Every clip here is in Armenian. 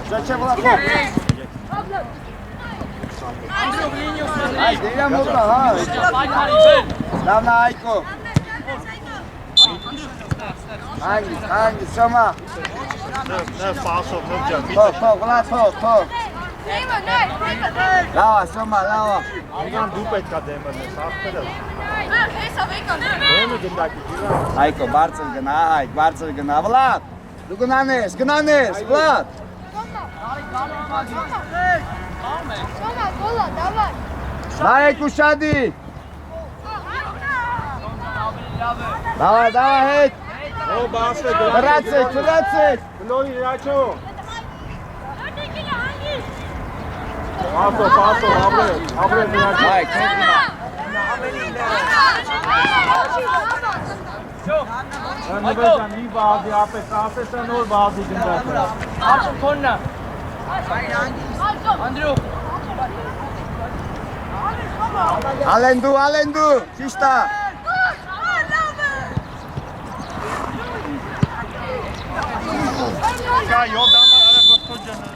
Zачем Влад? Ай, դերա մոտա, հա։ Լավն է Այկո։ Հանգի, Սոմա։ Նև պասով, նև ջան։ Թող, Վլադ, թող։ Լավա, Սոմա, լավա։ Անգան դու պետք է դեմը նես, աղբերը։ Դեմը գնդակի, գիրան։ Այկո, բարձր գնա, Այկ, բարձր գնա, Վլադ։ Դու գնանես, Վլադ։ Սոմա, գոլա, դավար։ Նարեկ ու շադի։ Դավա, հետ։ Ո բասը Վրացեք։ Գլորի իրաչո։ Պասով, աբրև իրաչո։ Այկ, հետ գնա։ Նվեջան մի բազի ապես, ասեսը նոր բազի գնդակը։ Աշում քոննա։ Անդրու։ Ալենդու, ճիշտ է։ Կա յոդամը արագոտ ջանը։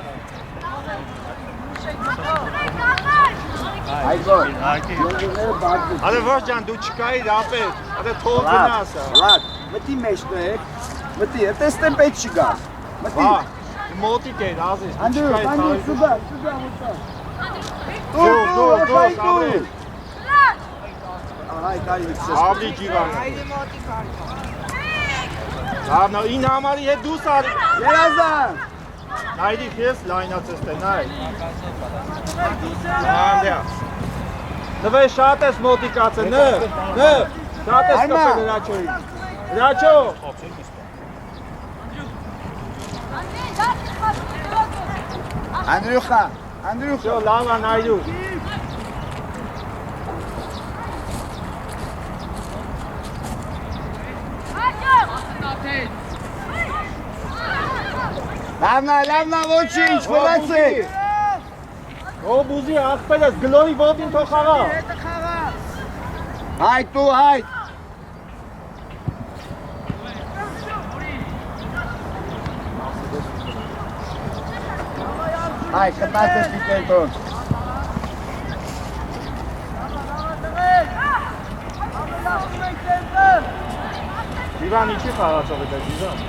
Այկո։ Ադե ոչ ջան, դու չկայիր ապես, ադե թող գնաս։ Վլադ, մտի մեջտեղ, մտի, տեսնեմ պետք չգա։ Մտի։ Հա, մոտիկ էր, ազես, դու Անդրու, չկայիր սուգա, աբրև։ Այ կայ Աբրի ջիվան։ Լավնա, ին համարի հետ դու սարի։ Երազան։ Նայրիք ես լայնացես տե, նայ։ Անդյա։ Նվե շատ ես մոտիկացը, շատ ես կպել հրաչոյի։ Հրաչո։ Անդրյուխա։ Շո, լավա նայրու։ Լավնա, ոչինչ, վլացեք։ Ով ուզի աղբեր ես, գլորի ոտին թող խաղա։ Հայտ։ Հայ, կտած ես պիտետոն։ Ջիվան իչի խաղացող է դա ջիվան։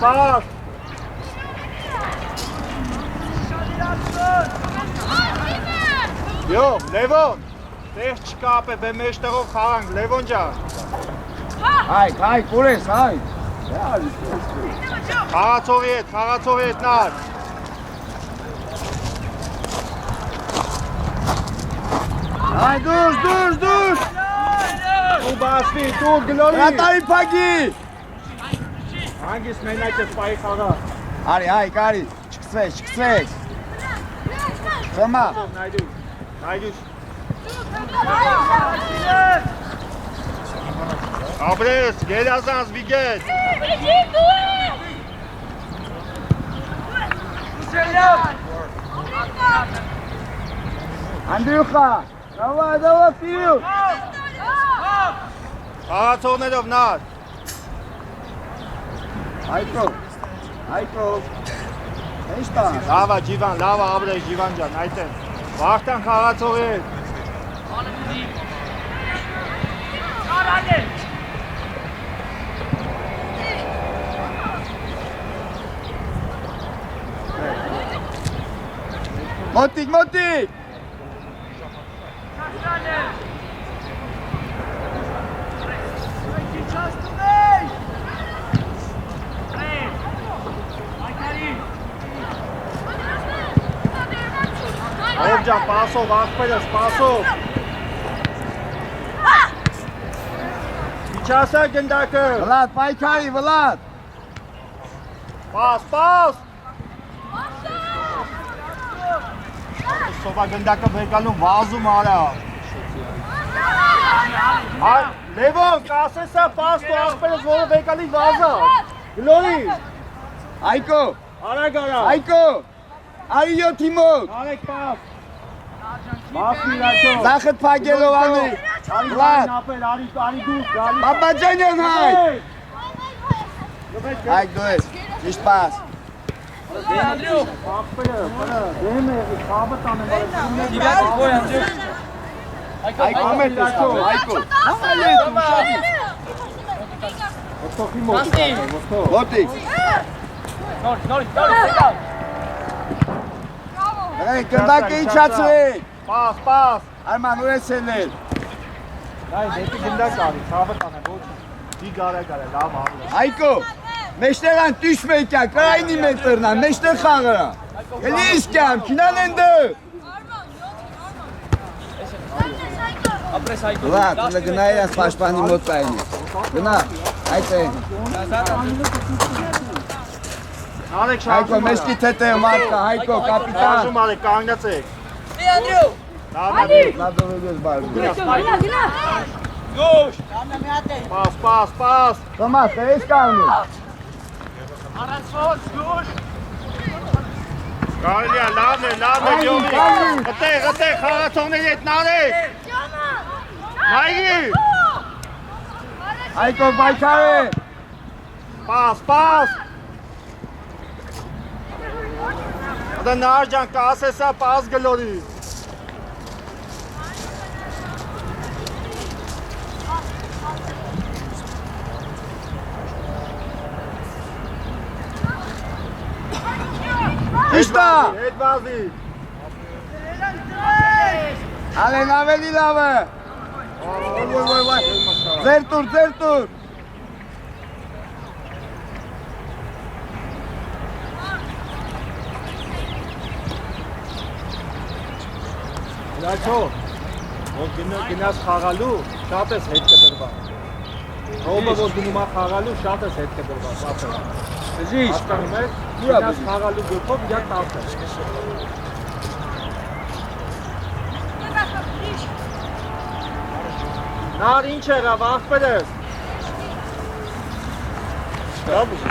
Պաս։ Յո, Լևոն, տեղ չկա ապե, բե մեջտեղով խաղանք, Լևոն ջան։ Հայ, կուրես, հայ։ Խաղացողի հետ նար։ Հայ, դուրս։ Դու բասվի, դու գլորի։ Հրատարի պագի։ Հանգիս մենակ ես պայի խաղա։ Արի, չկսվեց։ Սոմա։ Նայդուշ։ Աբրես, գելազանց վիգետ։ Անդրյուխա, դավա, ֆիու։ Խաղացողներով նար։ Այկո, ինչ տա։ Լավա ջիվան, լավա աբրես ջիվան ջան, այդեն։ Վաղտան խաղացողի հետ։ Մոտիկ։ Ով ջան, պասով, աղբերս, պասով։ Իչասա գնդակը։ Վլադ, պայքարի, Վլադ։ Պաս։ Սովա գնդակը բեկալում վազում արա։ Լևոն, կասեսա պաստո աղբերս, որը բեկալի վազա։ Գլորի։ Այկո։ Արագ արա։ Այկո։ Արի 7-ի մոտ։ Արեք պաս։ Բասի լաչո։ Զախդ փակելով անի։ Արի Լավ։ ապել, արի դուս, արի։ Բաբաջանյան հայ։ Հայ դու ես։ Ճիշտ պաս։ Անդրեո, ապելը, դեմ է, խաբը տանեմ։ Դիվյատը գոյ Անդրեո։ Հայկո մեր լաչո, հայկո։ Համալե դուշի։ Ոստոխի մոտ։ Ոստոխ։ Մոտիկ։ Նորից, եկա։ Հəy, կնդակը իջացրեք։ Պաս։ Արման ու ես ելել։ Այ դեպի գնդակ արի, խաբը տանեմ, ոչ։ Դի գարա, լավ հավլա։ Հայկո, մեջտեղան տույշ մեկյա, կրայնի մետրնան, մեջտեղ խաղıra։ Էլի իսկյամ, կինան են դը։ Ապրես Հայկո։ Լավ, տուլը գնա իրաս պաշպանի մոտ պայնի։ Գնա, այդ է։ Արեք Հայկո, մեջքի թետը մարդկա, Հայկո, կապիտան։ շարժում արեք, կանգնացեք։ Դե Անդրեո։ Լավ, Լավ դովեգես բարգու։ Գոշ։ Պաս։ Թոմաս, թե ես կանում։ Առանցոց, գոշ։ Կարելի է, լավն է, գյովի։ Հտեղ, խաղացողների հետ նարեք։ Նայգի։ Հայկո, բայկար է։ Պաս։ Դա նար ջան, կասեսա պաս գլորի։ Իշտա։ Հետ վազի։ Ալեն ավելի լավ է։ Ձեր տուր։ Լաչո, որ գնաս խաղալու, շատ ես հետ կդրվա։ Ռոբը որ գնում է խաղալու, շատ ես հետ կդրվա, բացը։ Ժիշտ։ Հասկանում ես, գնաս խաղալու գլխով, իա տաս է։ Նար ինչ եղավ, աղբերս։ Լավ ուզի։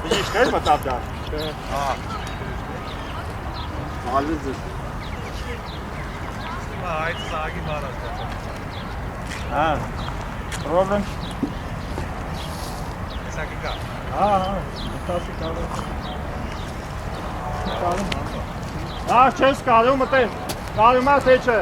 Բժիշներ մտավ դա։ Ալիզը։ Այդ սագի բարած։ Problem։ Սագի կա։ Մտածի կարող։ Չես կարող մտել։ Կարում ես թե չէ։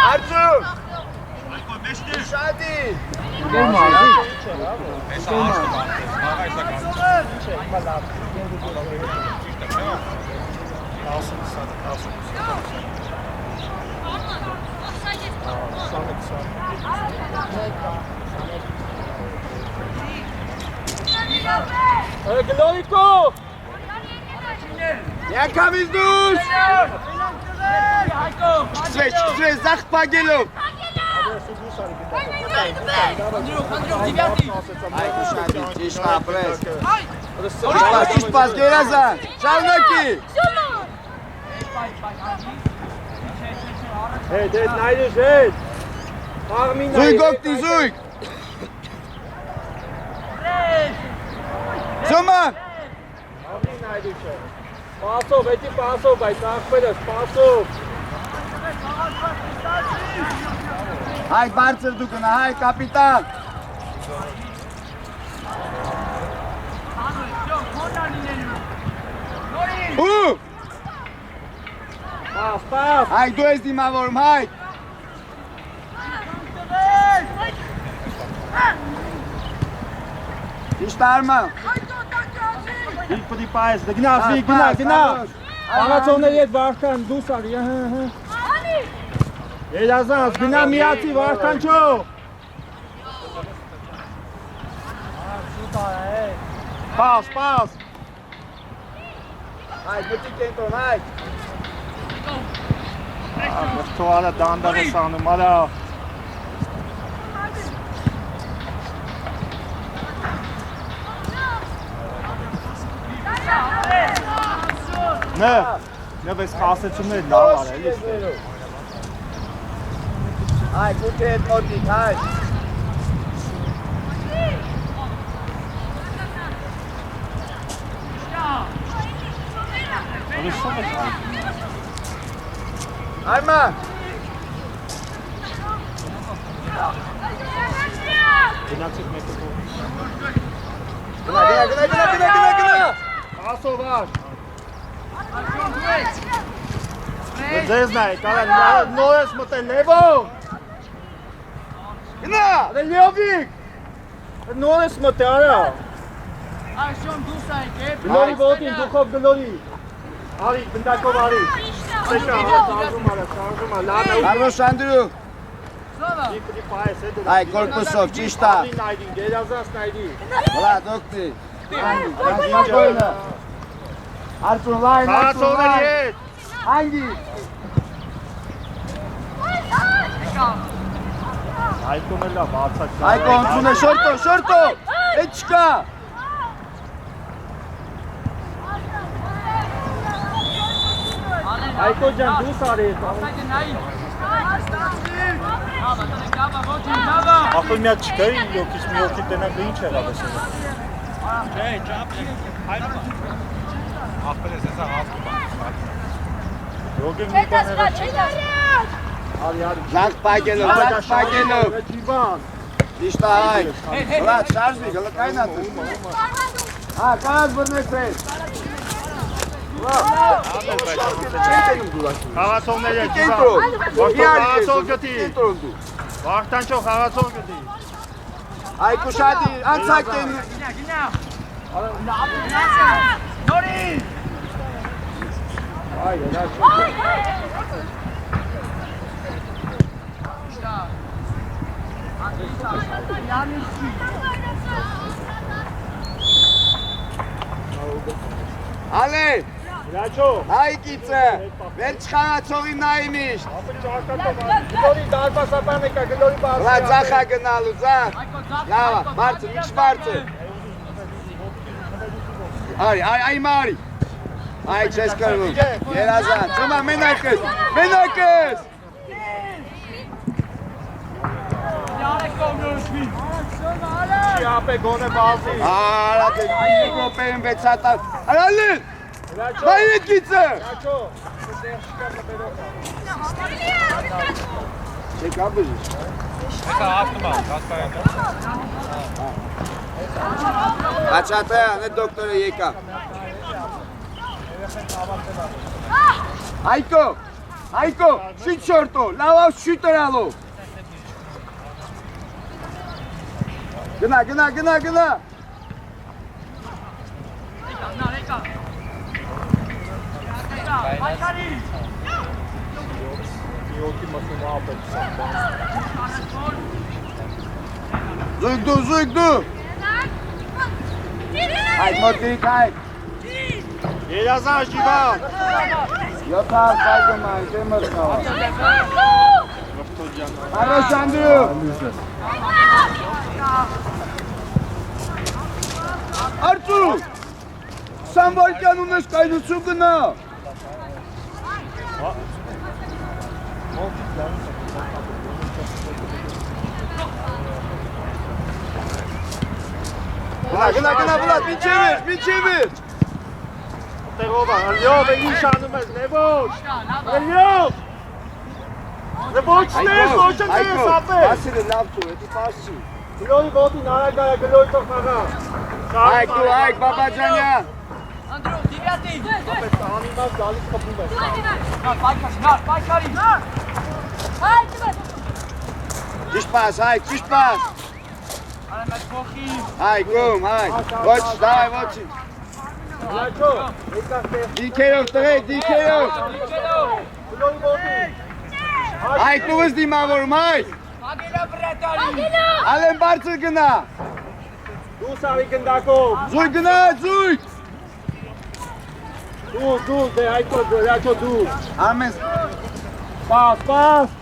Արձու։ Շադի։ Գլորիկո։ Եկամից դուս։ Սվեչ, զախ պագելով։ Անդրեո, դիվյատի։ Հայկո շադի, ճիշտ ապրես։ Ճիշտ պաս գերազան, շարունակի։ Հետ, նայրուշ, հետ։ Աղմին նայր։ Զույգ օգտի, զույգ։ Զոման։ Աղմին նայրուշ է։ Պասով, էտի պասով, բայց աղբերս, պասով։ Հայ բարձր դու գնա, հայ կապիտան։ Ու։ Պաս։ Հայ դու ես դիմավորում, հայ։ Իշտ արման։ Իպդի պայս, գնա։ Աղացողների հետ վարքան, դուս արի, Երազանց, գնա միացի Վարդանչո։ Պաս։ Հայ, գտի կենտրոն, հայ։ Մրթոարը դանդաղ է սանում, արա։ Նև ես խասեցումներ լավ արել իստեր։ Հայ, գուտի հետ մոտիկ, հայ։ Հայ ման։ Գնացիք մեկը։ Գնա։ Ասով աշ։ Ձեզ նայ, կարա նոր ես մտել, Լևոն։ Գնա։ Դե Լյովիկ։ Նոր ես մտել, արա։ Աշոն դու սա եկե։ Գլորի ոտին, դուխով գլորի։ Արի, բնդակով արի։ Սեկա, շարժում արա, լավ է։ Հարմոս Անդրու։ Սովա։ Դիպի պայս է դու։ Այ, կորպուսով, ճիշտ է։ Ալի նայդին, գերազանց նայդի։ Հլա, դոկտի։ Հանգի։ Արցուն լայն, Խաղացողների հետ։ Հանգի։ Այկոմ էլ լավ, ացակ։ Այկո, ընցուն է, շորտո, էտ չկա։ Այկո ջան, դուս արի հետ։ Ասայդը նայի։ Աբա, տանը գաբա, ոչին գաբա։ Ախոյ միակ չկա, յոքից մի յոքի տնակ ինչ եղավ ասել։ Չէ, ճապ, հայրոմա։ Ախպել ես եսա հասկում է։ Յոքի մի բան եղավ։ Արի։ Զանք պակելով։ Ջիվան։ Ճիշտ է, հայ։ Հլա, շարժվի, հլա կայն ատու։ Հա, կարած բրնեք պետ։ Խաղացողների հետ, Կենտրոն։ խաղացող գտի։ Կենտրոն դու։ Վարդանչո խաղացող գտի։ Այ կուշատի, անցակ են։ Գինա։ Նորի։ Այ, երաշ։ Ալե, Երաշո։ հայ կիցը, վեր չխաղացողի նայի միշտ։ Գլորի դարպասապան եկա, գլորի Հլա, բարձր։ ձախա գնալու, ձախ։ Լավա, բարձր, միչ բարձր։ Արի, այ մարի։ Այ չես կրվում, երազան, ծումա մենակս։ Չի ապե գոնե բազի։ Արա, դե Եվրոպային 6 հատար։ Արալին, բայր էտ գիցը։ Երաշո։ Չեք աբժիշ։ Աչատայան, էտ դոկտորը եկա։ Այկո, շիտ շորտո, լավավ շիտ երալով։ Գնա։ Յոքի մսում ապե չսան։ Զույգ դու։ Այ մոտիկ, այ։ Երազան Ջիվան։ 7 սայգում այ, չէ մրկավ։ Մրթո ջան։ Հարոս Անդրու։ Արծու, Սամվարկյան ունես կայնություն գնա։ Գնա, Վլադ, միջև էր։ Տեղով է, Լյով, ինչ անում ես, Լևոն։ Լյով։ Լևոչնես, ապե։ Ասիրը լավ ծու, էդի պասի։ Գլորի ոտին արագայա, գլորի թող խաղա։ Այկ, Բաբաջանյան։ Անդրու, դիվյատի։ Ապե անիմաց գալիս խփում ես։ Պայքարի։ Ճիշտ պաս։ Արա մեծ փոխի։ Գում, ոչ, դայ, ոչինչ։ Լաչո, եկա ստեղ։ Դիքերով տղեկ, Գլորի ոտին։ Այդ ուղս դիմավորում, այ։ Ագելա բրետարի։ Ալեն բարձր գնա։ Դու սարի գնդակով։ Զույգ գնա, զույգ։ Դու, դե այդքո դրաչո դու։ Ամեն։ Պաս։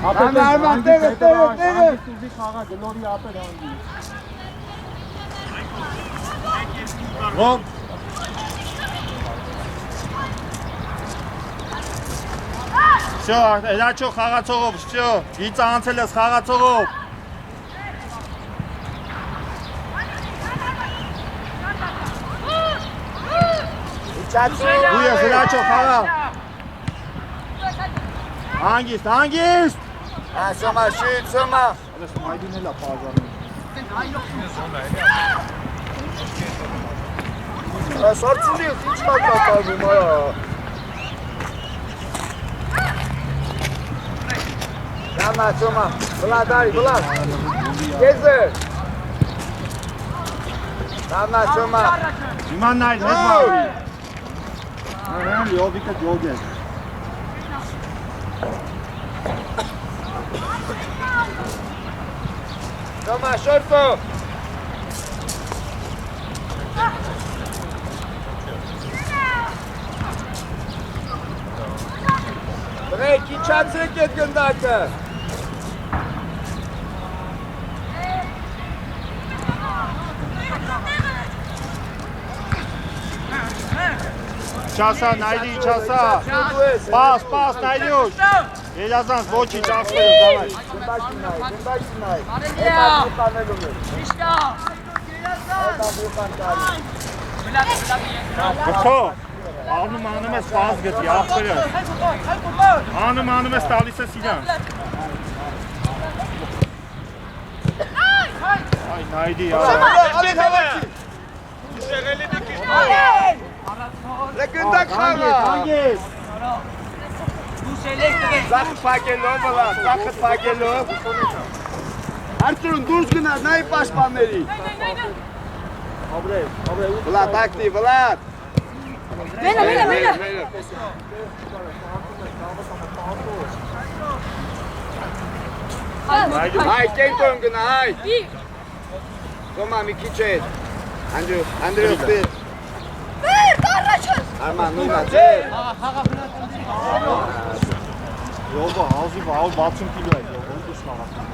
Արման, տերը։ Սուզի խաղա գլորի ապեր հանգի։ Ռոմ։ Всё, Элачո խաղացողով, всё, գիծը անցել ես խաղացողով։ Դու ես Элачո խաղա։ Հանգիստ։ Ասոմա, շիտ, սոմա։ Այս մայդին էլա բաժանում։ Սարցունի, ինչ կատարվում, այա։ Սոմա, սոմա, բլա, գեզր։ Սոմա, Հիմա նայր, մեծ մայդի։ Լյովիկը ջոգ է։ Սոմա, շորտո։ Բրեկ, իչացրեք էդ գնդակը։ Չասա, նայդի, չասա։ Պաս, նայդյուշ։ Երազանց, ոչի, ճասվեր ես, դավայ։ Գնդակի նայ։ Արելիա։ Իշտա։ Գթո, անում ես պաս գտի, աղբերը։ Անում ես տալիս ես իրան։ Այ, նայդի, Ալեն հավացի։ Գնդակ խաղա։ Հանգես։ Դու սելեկտր ես։ Զախը պակելով, բլա, զախը պակելով։ Արտուրուն դուրս գնար, նայի պաշպանների։ Բլա, տակտի, բլա։ Մենը։ Հայ, կենտոն գնա, հայ։ Գոմա, մի քիչ էդ։ Անդրեոս պետ։ Արման, նույնա, ձեր։ Յովա, հազի 160 կիլո է, յովա, ուտուս խաղացում։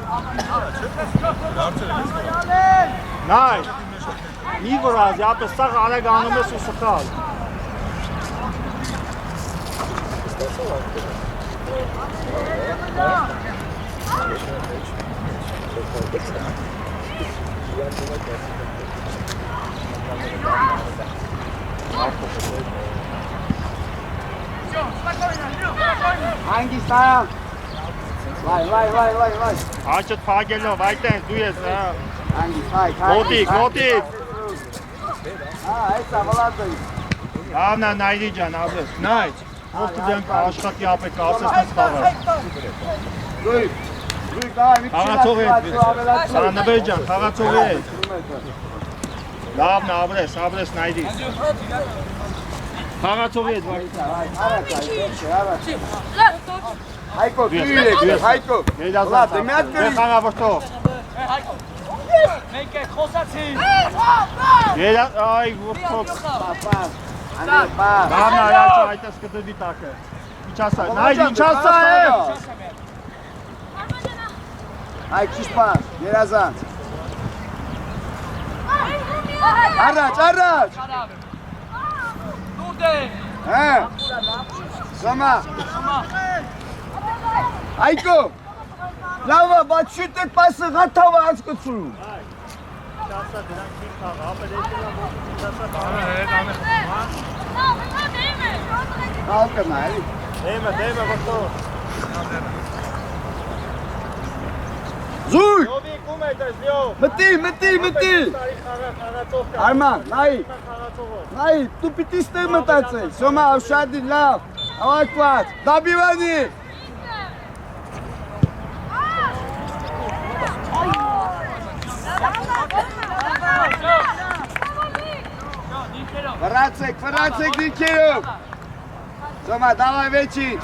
Նայ, մի վրազի, ապես սաղ արագ անում ես ու սխալ։ Հանգիստ այալ։ Վայ։ Աչըտ պագելով, այտենց, դու ես, Հանգիստ, հայ։ մոտիկ։ Այս ավալատը։ Ավնա նայդի ջան, ապես, նայ, ովտը դենք աշխատի ապեք, ասես նս խաղաս։ Զույգ, այ, մի քիչ Խաղացող է, Սարանաբեր ջան, խաղացող է։ Լավն ապրես նայդի։ Խաղացող է, Առաջ։ Հայկո, դու եք, Հայկո։ Բլա, դե մի հատ դե գրի։ խաղավորտող։ Մենք ենք խոսացի։ Այ, որդոք։ Պաս։ Լավն այաչը այտես կտվի տակը։ Ինչ ասա, նայդի, ինչ ասա է։ Այ, քիչ պաս, երազանց։ Առաջ։ Դուրդ է։ Հա։ Սոմա։ Այկո։ Լավա, բայց շուտ այդ պասը հաթավը հասկացում։ Չասա, դրանք մի խաղ, ապեր եկելա, Հալկը նայ։ դեմը, որդող։ Զույգ։ Լովիկ, ում է դες, լյով։ Մտի։ Խաղացող կա։ Արման, նայ, Խաղացողով։ դու պիտի ստեղ մտածել, Սոմա, ավշադի, լավ, ավակված, դաբիվանի։ Վրացեք դիրքերով։ Սոմա, դավայ վեչին։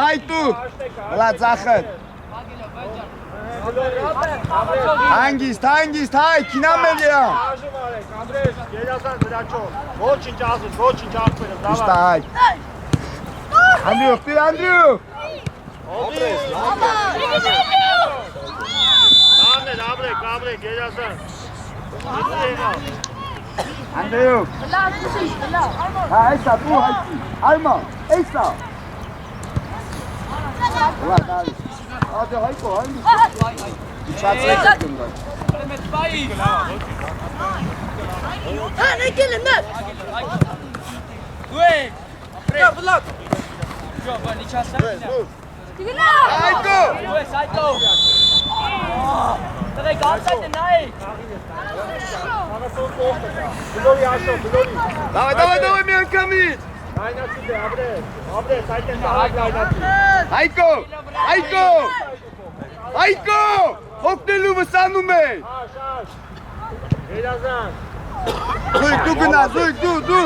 Հայտու։ Հլա ծախըտ։ Հանգիստ, հայ, կինամ էլ երա։ Շարժում արեք, Անդրեշ, երազան դրաչով։ Ոչինչ ազուց, ոչինչ աղբերս, Իշտա դավայ։ հայ։ Անդրյուղ։ Դամներ, երազան։ Անդրյուղ։ Հա, էսա, դու հայցի։ Արմա, էսա։ Հլա, դավի։ Ադե հայկո, հանգիստ։ Իչացրեք կնդար։ Հայկո։ Գլորի աշով, գլորի։ Դավայ, մի անգամից։ Լայնացի դե, Անդրեշ, այդ են սահակ լայնացի։ Հայկո, հոգնելու վսանում է։ Շաշ, երազան։ Զույգ, դու գնա, դու։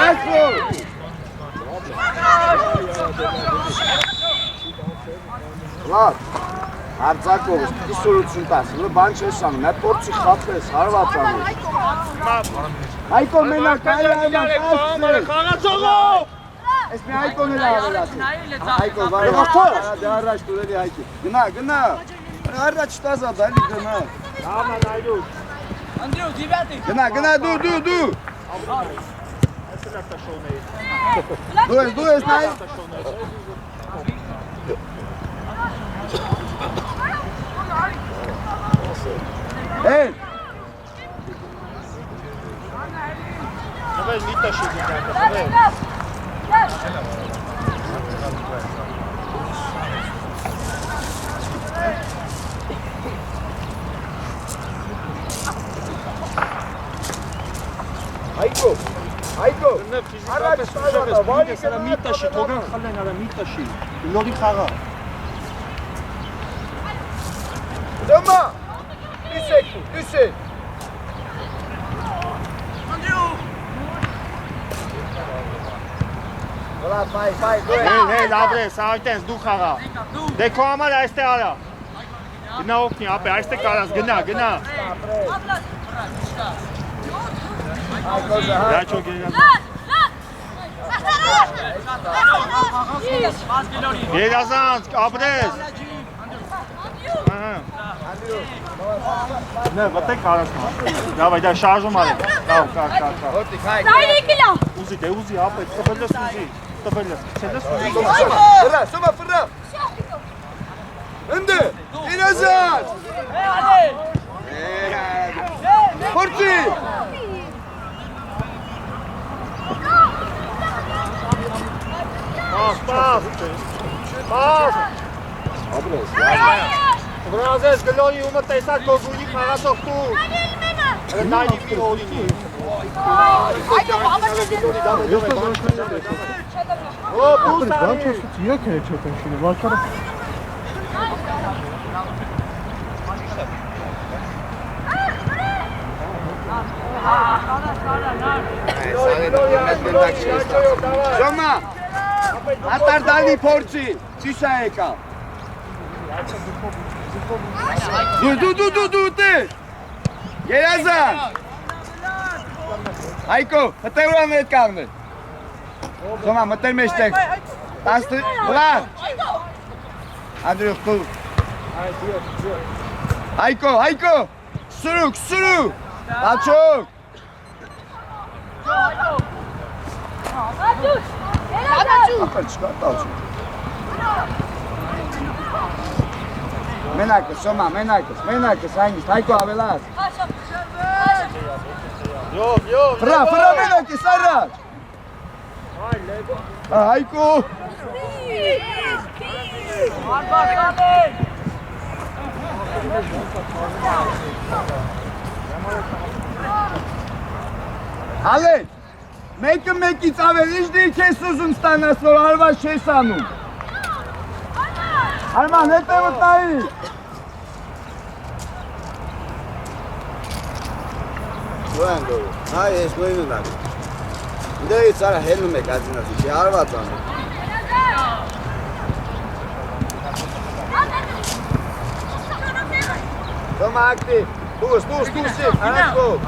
Այսո։ Լավ, արձակով, իսորություն տաս, բան չես անում, նա պորցի խապես, հարված անում։ Հայկո մենակ Խաղացողով։ Ես մի Հայկոն էլ ավելացի։ Հայկո, բարև, դե առաջ տուրելի Հայկի։ Գնա, առաջ տազա, դալի գնա։ Համա նայրուկ։ Գնա, դու։ Այսել ակտա շողնեի։ Դու ես նայ։ Հեն։ Նվել մի տաշի գիտակ, նվել։ Հայկո, Առաջ տազանա, վարի կնա մի տաշի, թոգան խլեն արա մի տաշի, լորի խաղա։ Դոմա, դուսեք։ Հլա, բայ, Հել, Անդրեշ, այդտենց դու խաղա։ Դե քո համար այստեղ արա։ Գնա օգնի, ապե, այստեղ կարաս, գնա։ Դրաչով երազան, ապրես։ Նե, վտեք կարաս նա։ Դավայ, դա շարժում արեք։ Կավ։ Ուզի, ապե, տվելես ուզի։ Չելես ուզի։ Սոմա, Ընդե, իրազան։ Պորցի։ Պաս։ Ապրես։ Վրազես գլորի ումը տեսակ գոգունի խաղացող տու։ Նայնի մի հորինի։ Բուս արի։ Եկ է չոտեն շինը, վարքարը։ Սոմա, ատարդալի փորձի, ճիշա եկա։ Դու տե։ Երազան։ Հայկո, հտեվրան հետ կաղներ։ Սոմա, մտեր մեջտեղ։ Վլան։ Անդրյուղ, խուլ։ Հայկո, սուրուկ, աչոք։ Ապեր չկա, տաչոք։ Մենակս, Սոմա, մենակս, հանգիստ, Հայկո ավելած։ Ֆրա մենակս, առաջ։ Հայկո։ Ալեն, Մեկը մեկից ավել, ինչ դիրք ես ուզում ստանաս, որ հարված չես անում։ Արման, հետևդ նայի։ Ուրան գորը, հայ ես նույնը նագի։ Դեից արա հելնում եք ածինասի, չի հարված անում։ Թոմա ակտիվ, դուս,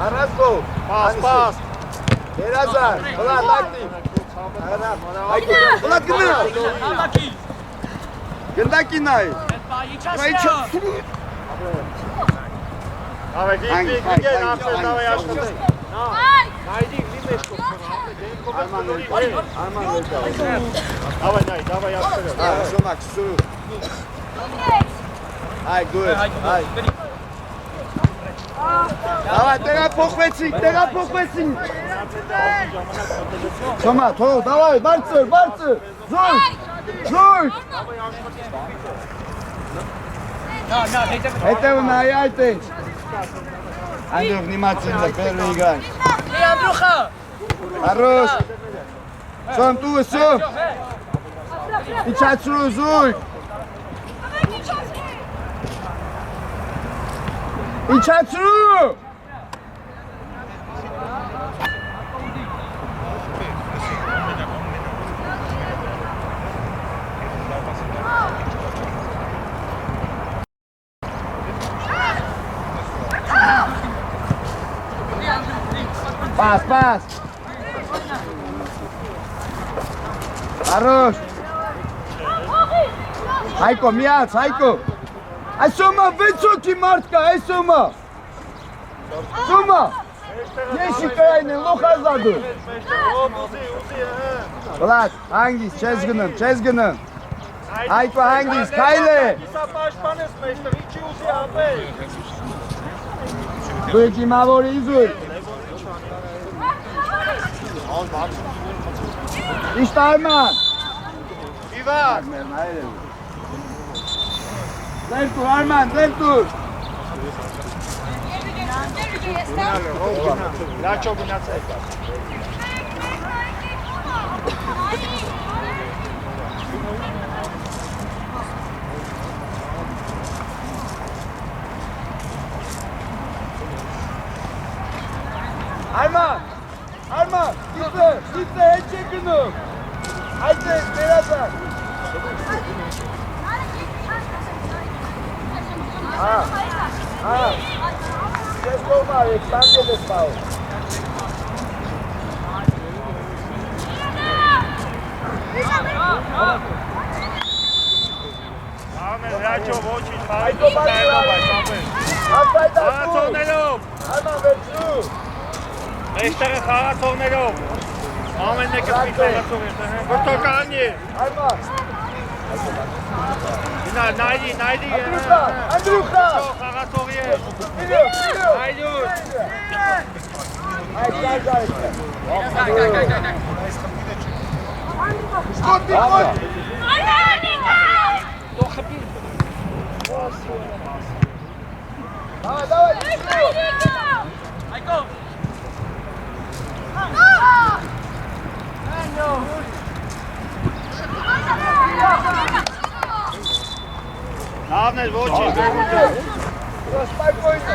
առած գով, Պաս։ Երազար, հլատ ակտիվ։ Հլատ գնա։ Գնդակի նայի։ Давай, иди, Артем, давай աշխատай։ Найди, մի մեջ կողքով, Արման ներկա։ Давай, աշխատай։ Շոմակ, սուրու։ Այ, գույր, այ։ Давай, տեղափոխվեցինք։ Շոմա, թող, давай, բարձր, զույր։ Հետև նայի այդ ինչ։ Անդրուխ, նիմացին ձը, պերլի իգան։ Անդրուխա։ Հարոշ։ Շոմ, տուվը, շոմ։ Իչացրու, զույր։ Իչացրու։ Պաս։ Հարոշ։ Հայկո, միած, Հայկո։ Այս ոմա վեցոքի մարդ կա, այս ոմա։ Ոմա։ Եշի կայն են, լոխազադու։ Վլադ, հանգիս, չես գնեմ։ Հայկո, հանգիս, կայլ է։ Դու եք իմավորի իզույր։ Իշտ Արման։ Իվան։ Ձերտուր, Արման, ձերտուր։ Լաչո գնացեք։ Արման, գիտը, հետ չեք գնում։ Այդ է, վերածար։ Ես կողմար եք, տանջել ես պահում։ Լաչո ոչինչ, Հայկո խաղացողներով։ Արման վերջու։ Մեջտեղը խաղացողներով։ Ամեն մեկը պիտի խաղացող է, բրտոկանի։ Արման։ Նայդի։ Անդրուխա։ Խաղացողի է։ Այդուր։ Այդ կարգարդ է։ Շկոտի խոտ։ Давай. Հայկո։ Լավն է, ոչինչ, Спокойно.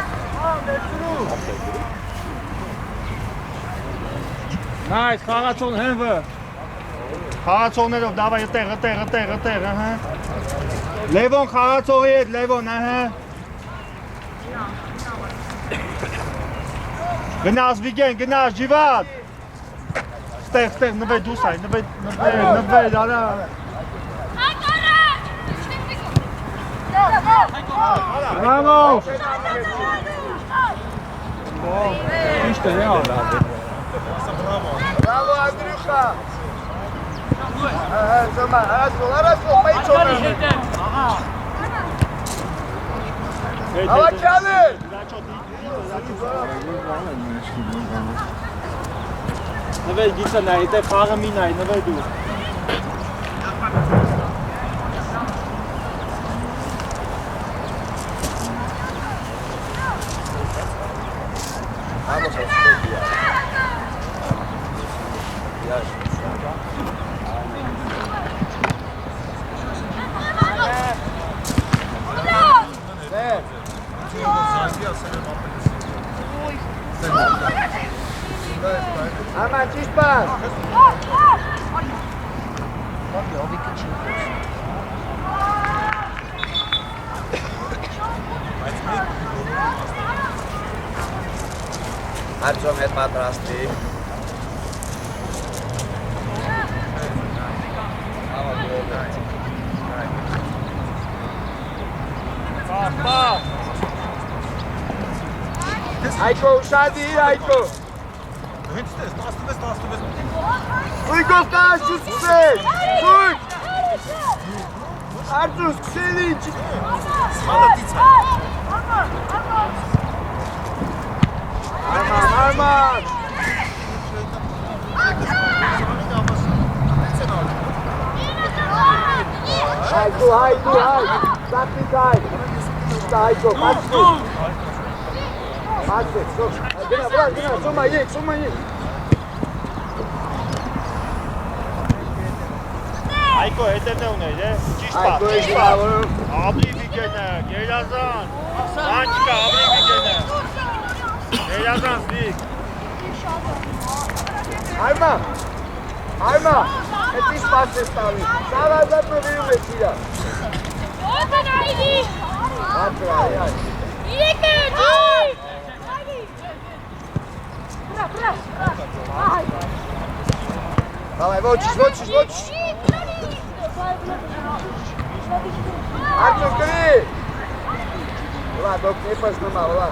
Նայց, խաղացող հենվը։ Խաղացողներով, դավայ, ըտեղ, ըհը։ Լևոն խաղացողի հետ, Լևոն, ըհը։ Գնաս Վիգեն, գնաս Ջիվան։ Ստեղ, նվե դուս այ, նվե, արա։ Բրավո։ Ճիշտ է, Bravo, Andrucha. Zoma, arasol, մայցոն։ Ավակյանը։ Նվեր գիցը նայ, հետև խաղը մի նայ, նվեր դու։ Aman çiş bas. Արձոմ հետ պատրաստի։ Հայկո ուշադիր, Հայկո։ Ուիկով կաս չուսկսել, ուիկ։ Արձոմ սկսել ինչ։ Arman! Haydu! Saklık hay! Haydu! Kaçtı! Kaçtı! Bırak! Soma ye! Ayko հետևն է ուներ, ճիշտ բա։ Աբրի վիգենը, Գերազան։ Անջիկա, աբրի վիգենը։ Գերազան ստիկ։ Arma! Այդ ինչ պաս ես տալի։ Սարազատ նվիրում ես իրա։ Ոտն այդի։ Հատր այ։ Իրեկը, Բրա։ Давай, ոչիշ։ Արձոք գրի։ Vlad, դոք նիպս նմա, Vlad։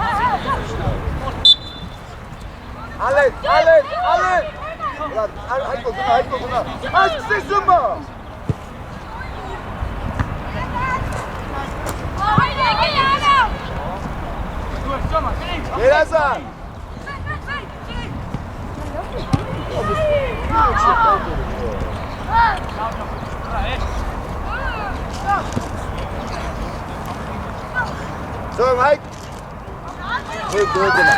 Ալետ։ Vlad, Հայկո գնա։ Ասկսես ումա։ Գերազան։ Zoom, Hayk. Goed, doorgena.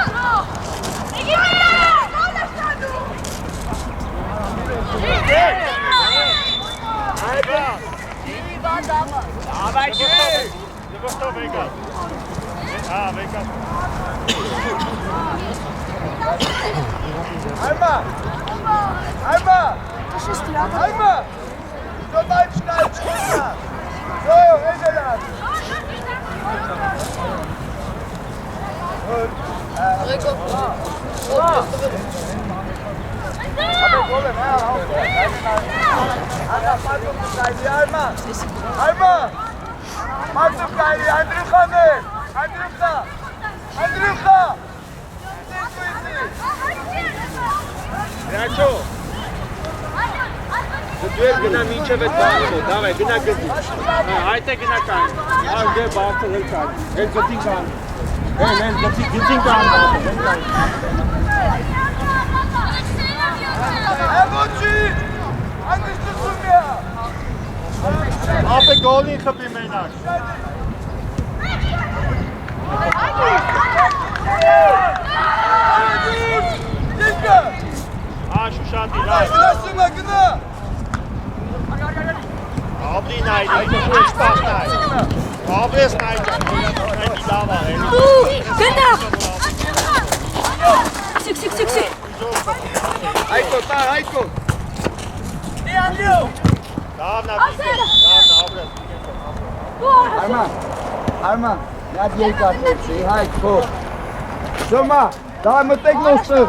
Arma! Zo blijf snel. Zo, inderdaad. Arma! Martuf kaydı, Andrucha! Racho! Դու գնա մինչև այդ բանը, դավայ, գնա գտի։ Այդ է գնա կան։ Արգե բարձր էլ կան։ Էլ գտին կան։ Էլ գտին կան։ Եղոջի! Անգստություն միա! Ապե գոլին խպի մենակ։ Դիկը! Շուշատի լայ։ Գնա! Աբրին այդի, ինչ պաղն այ։ Աբրես նայջան, այնի լավ աղել։ Գնա! Սիք։ Հայկո, տար, Հայկո։ Լավն աբրին, լավն աբրես։ Arman, nad երկար ծի, Հայկո։ Սոմա, դավայ մտեք նոստր։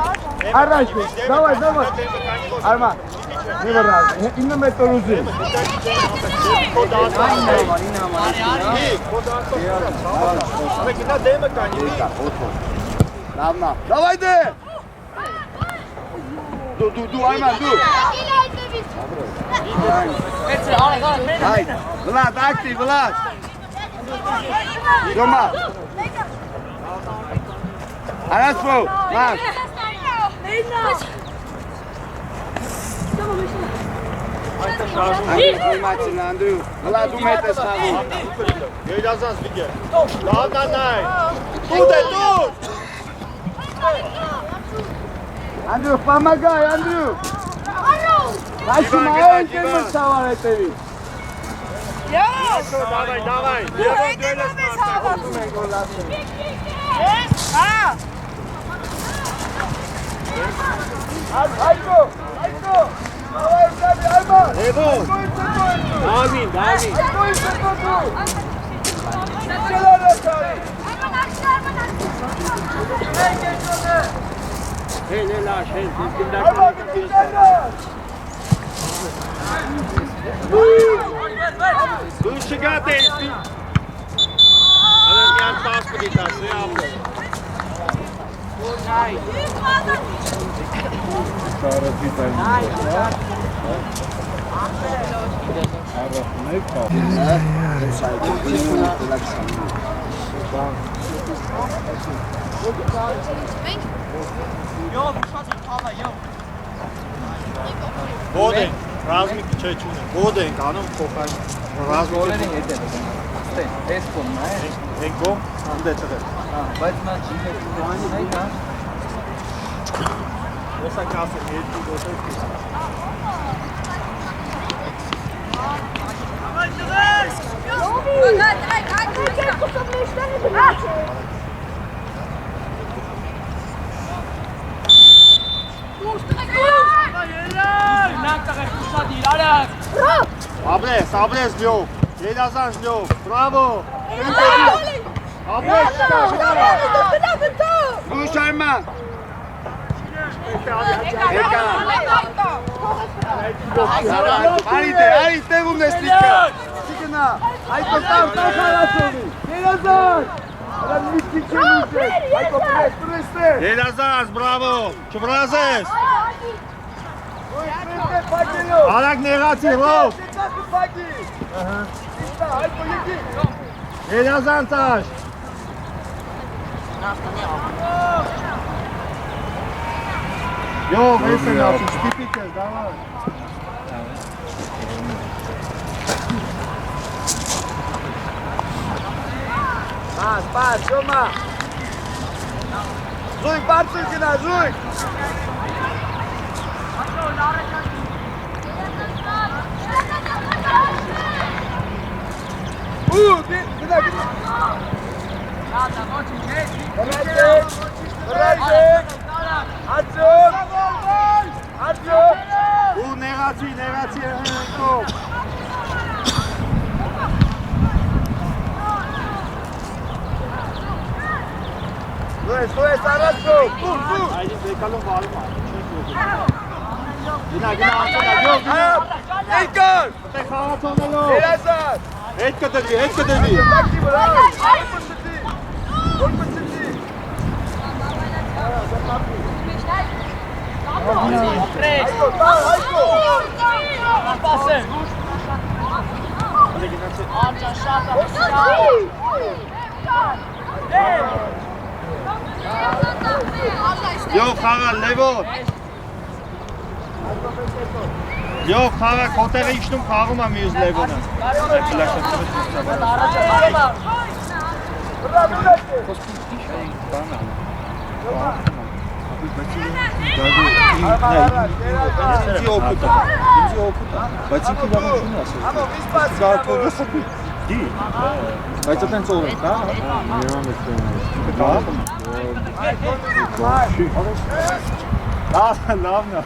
Առաջ, դավայ։ Arman, մի վրավ, 9 մետր ուզի։ Գնա դեմը կանի։ Լավնա, դավայ դե։ Դու, Arman, դու։ Հայ, Vlad, ակտիվ, Vlad։ Soma. Araspo, Vlad։ Andrew, Vlad, դու մետ ես խաղում։ Գերազանց վիգե։ Լավն այ։ Դուդ։ Andrew, помогай, Andrew։ Այսինքն այն կերպ ցավար հետևի։ Давай, давай. Լևոն դու ես Այգո։ Давай, Ալման։ Լևոն։ Դավին։ Լաշ, դու չգատ ես։ Ալը միան պաս պդի տաս, է ապը։ Գոդ ենք, ռազմիկ չէ չունենք, գոդ ենք անում փոխային, ռազմիկ ենք Այս կողմն է։ ենք կողմ, անդե ծղել։ Բայց նա ջինը դուրս է։ Ոսա կասը, երկու գոտեր կիս։ Abrez, Leo. Jedazan, Leo. Bravo. Abrez, Գուշ Արման։ Արի տեղում ես լիքը։ Չգնա։ Այգո տամ խարացովի։ Երազան։ Արա միսկի չեմ ուժել։ Այգո պրես։ Jedazan, bravo. Չվրազես։ Արագ նեղացի, ռով։ Jedazan taş. Yok, neyse ne yapayım, tipik kez, давай. Pas, Roma. Zuyk, batsın kina, Zuyk. Gida. Bırak. Açın. Bu negatif, top. Luis, araço. Haydi bekalım var mı? Gina, atsana, yok. İlkan. Tek kanat ona yok. Erazan. Et kadar. Takti bravo. Yok Xağa, Levon. Yok Xağa, kotəğə içdim, xağım amıyız Levona. İkinci okuda. Բայց ինքը լավ չունի ասել։ Amo, vispas. Գարթողը սպի։ Դի։ Բայց այդտենց ով է, հա։ Լավն է։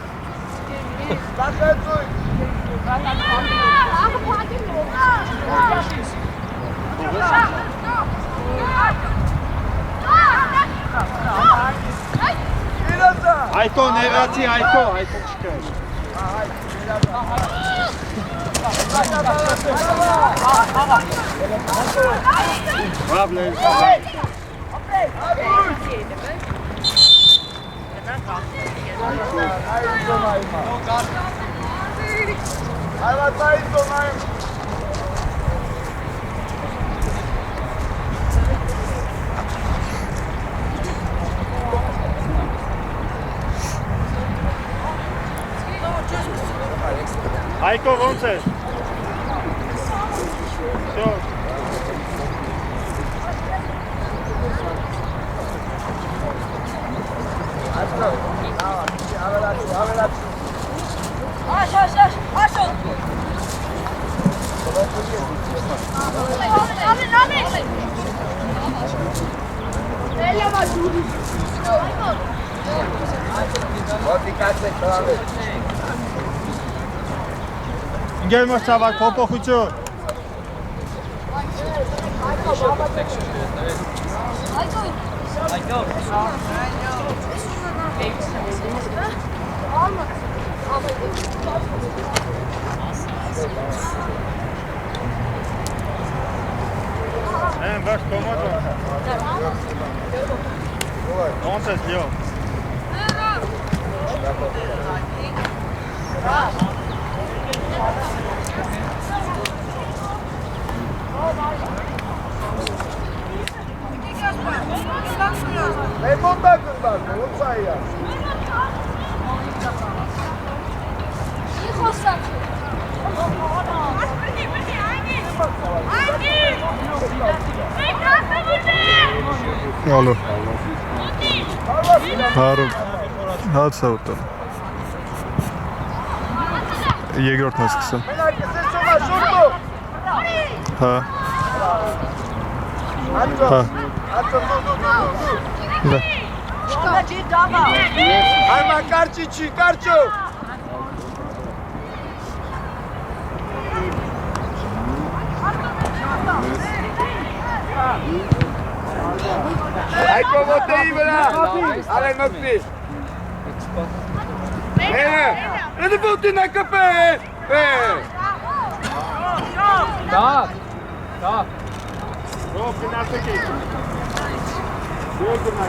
Այտո նեղացի, այտո չկար։ Bravo, Այկո ոնց է։ Всё։ Ոտիկացեք խաղալը։ Ինգեր մրցավար փոփոխություն։ Բաց կոմոդ։ Ոնց ես լյո։ Nei monta kızlar, ոնց այա։ Ալո։ Հարում։ Հացա ուտել։ Երկրորդն է սկսել։ Մենակ ես սոմա շուտո։ Հա։ Ացո։ Հա։ Ացո դու։ Դա։ Այմա կարճի չի, կարճո։ Այկո ոտեի վրա, արեն մոկնի։ Էդի ոտին է կպե, Da. Ո՞վ գնացեք եք։ Ո՞վ գնա։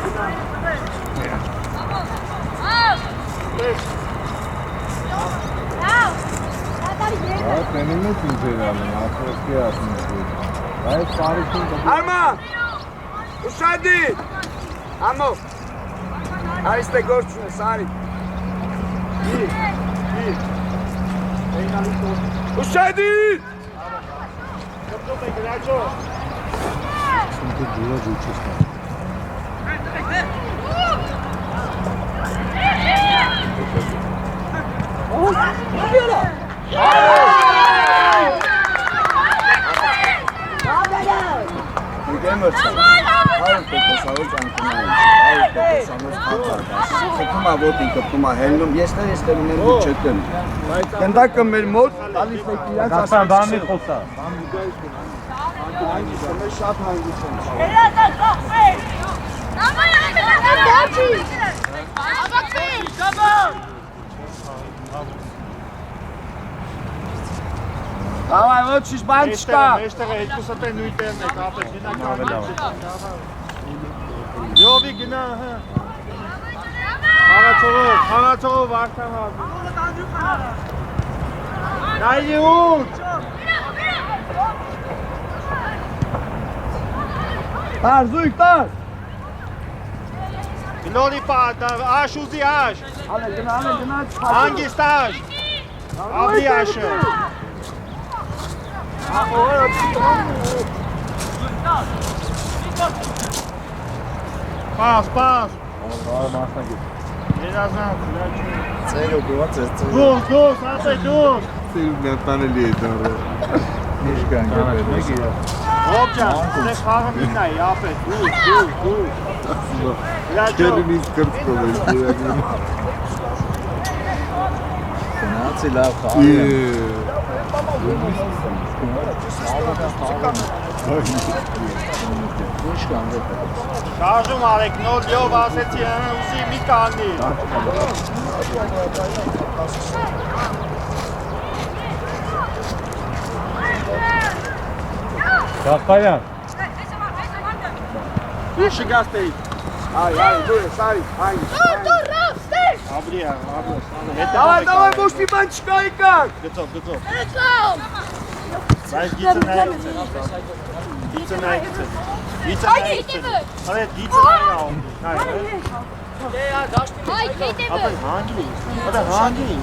Տենում ես ինձ երալում, ախրոքի ասում այս պարիքին Արմա, ուշադի, ամո, այստե գործուն է, սարի, ուշադի, Կպտում եք գրաջո։ ինքը դուրա դուչես նա Գեմերցա, հարուտ տոկոսավոր ճանքունային, հարուտ տոկոսավոր խատար, խտում է ոտին կպտում է հելնում, եսներ եսներ ունեմ ու չետեմ։ Գնդակը մեր մոտ, տալիս եք իրանց ասացիք։ Բամի խոսա։ Մեր շատ հանգիստ են։ Давай, вот շիշ բան չկա։ Մեջտեղը երկուսը տեն նույն տեղն եք, ապետ գնական։ Յովի գնա, հա։ Խաղացողով արդան հազու։ Նայլի ուտ։ Տար, զույգ, տար։ Գլորի պատ, աշ ուզի աշ։ Ալե, գնա, Հանգիստ աշ։ Աբլի աշը։ Պաս։ Երազան, Ծերո գոված ես ծերո դուս, ապետ դուս։ Ծերու նատանելի է դարը Նիշկան գեպել Հոբ ջան, դες խաղը մինն է, ապետ, դուս։ Չերին ինձ կրծկով ես դուրագին Գնացի լավ խաղ։ Ինչ կան դե։ Շարժում արեք, նոր լյով ասեցի, ուսի մի կանի։ Գասպարյան։ Ուշի գաստեի։ Այ, դուրը, սարի, այն։ Աբլի է, Давай, ոչ մի բան չկա եկակ։ Գծով։ Բայց գիծը նայեցը։ Արետ գիծը նայա։ Ապետ հանգի։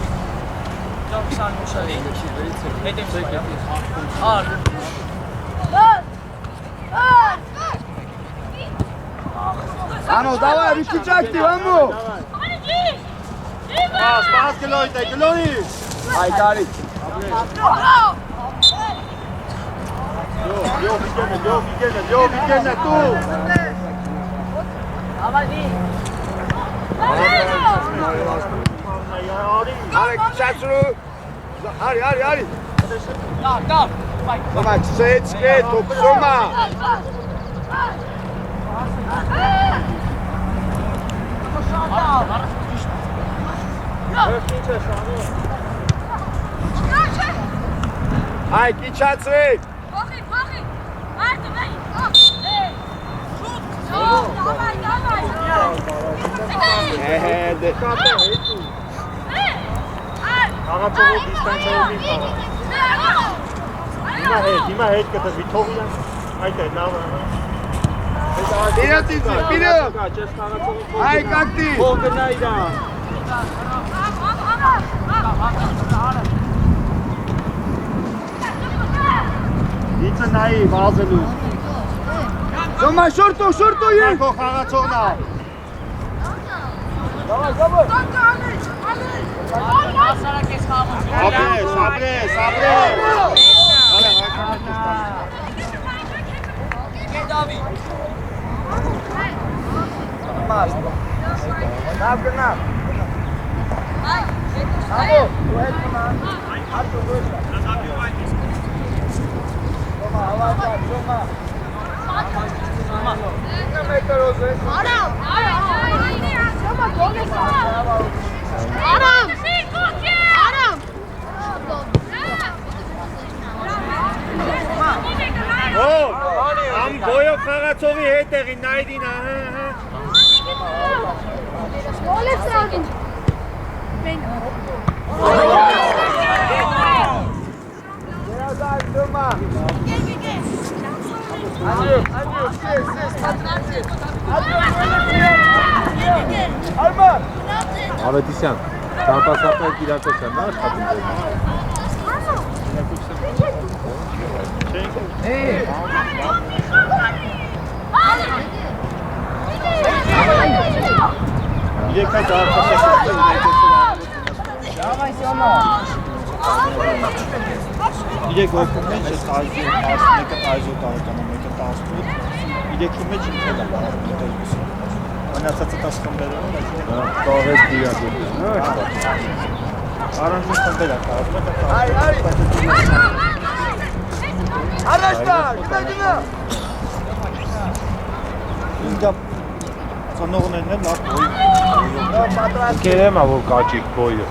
Անո, давай, մի քիչ ակտիվ, ամո։ Պաս, գլորի։ Հայ գարի։ Վիգենը, դու։ Արեք չացրու։ Արի։ Սոմա, չսեյցկե, թոք Սոմա։ Հայ, կիչացրեք։ Աղացողով դիստանցայով մի խաղա։ Հիմա հետ կտվի թողի այդ է լավ Իրացիցի, պիրը։ Հայ, կակտի։ Հող գնա իրա։ Իցը նայի վազելու։ Սոմա, շորտու եկ։ Կո խաղացողն ա։ Սաբրես։ Նավ գնա։ Աբո, դու հետ գնա։ Արտո դոշա։ Սոմա, հավատա, Սոմա։ Ամ գոյով խաղացողի հետեղի նայդին Ավետիսյան, ճամպասապայք իրակոսյան, նա աշխատում ձեր։ Իրեք այդ արկասակացում իրեք ոգում մեջ ես այզու, մեկը այզու տարեկանը, մեկը 18, իրեքի մեջ ինք էլ անացածը 10 խմբերով Կաղեց դիակ է։ Արանջի խմբեր է կարում Առաջտա, գնա։ ինքա ծնողներն են լավ բոյ Կերեմ ա, որ կաճիկ բոյը։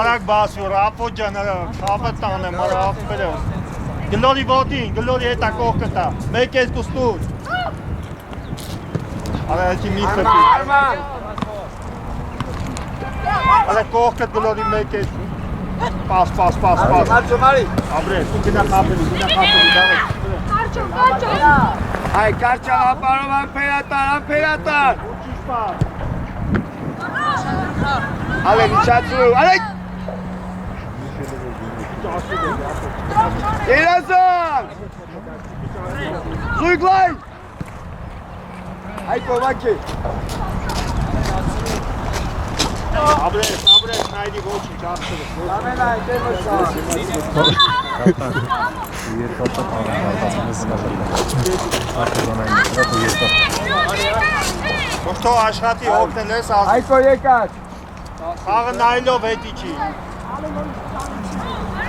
Արակ բասյուր, ապո ջաները, ապը տանեմ, արա ապերը Գլորի ոտին, գլորի հետա կողքը տա, մեկ ես կուստուր Արա հետի մի խպի Արման Արա կողքը գլորի մեկ ես Պաս Մարցոմարի Աբրես, ու գնա խապերի, դավը Հայ, կարճալ ապարով անպերատար Ալեն, իչացրու, ալեն Երազան Զույգ լայն Հայ, կովակ է Աբրես, նայդի ոչի ճարսերը Ամեն այդ է մշա Երկրորդը Մոստո աշխատի հոգնել ես ասում Հայկո եկած Խաղը նայլով հետի չի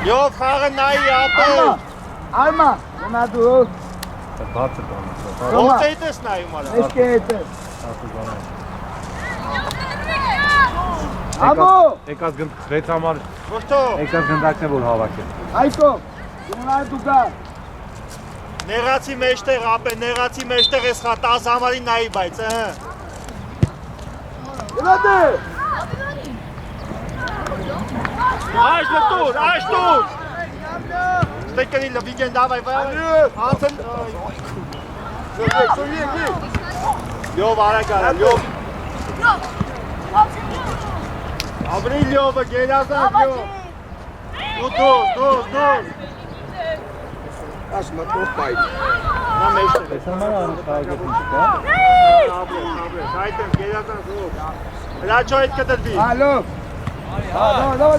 Յով խաղը նայի ապել Արմա, գնա դու բացը բանը։ Ո՞վ հետ ես նայում արա Ես կեհետ է Ամո Եկած գրետ համար, Մոստո եկած գնդակն է, որ հավակ է։ Հայկո, գնա դու գա Նեղացի մեջտեղ ապել, նեղացի մեջտեղ ես խա 10 համարի նայի բայց Գնա դե Աշ տուր Ստեկերի լվիգեն դավայ Անցն Լյով արագարա, լյով Աբրի լյովը, գերազան լյով Դուր Ասմա տող պայդ Նա մեջտեղ Ես համար արու խաղագետին չկա։ Հայտեմ, գերազանց ով։ Հրաչո հետ կտրվի։ Ալո։ Давай.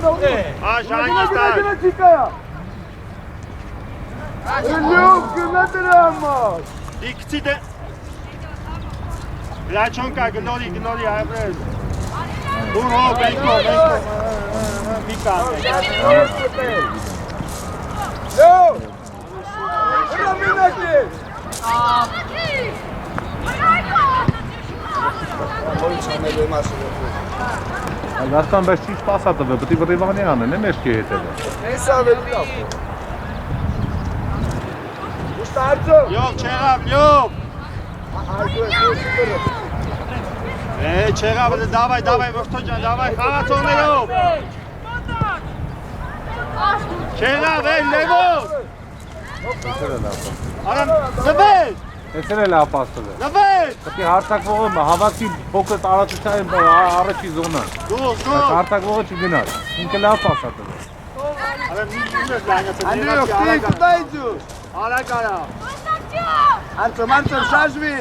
Շանքի ստար։ Գնա չիկա։ Լյուկ գնա դրամա։ Դիքցի դե։ Հրաչոն կա, գնորի, այբրել։ Դուր հո, բենքո։ Մի կան։ Լյուկ։ Ռամինակի։ Դաստան բայց չի սպասա տվե, պետք է վրիվանի անեն, մեջքի հետևը։ Էս ավելի լավ։ Ուստարծո։ Յոկ, չեղավ, յոկ։ չեղավ, դավայ, որդո ջան, դավայ, խաղացողներով։ Չեղավ, Լևոն։ Արամ, նվեր։ Էսել է լավ պաստել է։ Նվեր։ Պետք է հարթակվողը հավաքի փոքր տարածության առաջի զոնը։ Գոլ։ Հարթակվողը չգնար։ Ինքը լավ պաստել է։ Արամ, մի ես լայնացել։ Անդրեյ, կուտա իջու։ Արագ արա։ Անցում, շարժվի։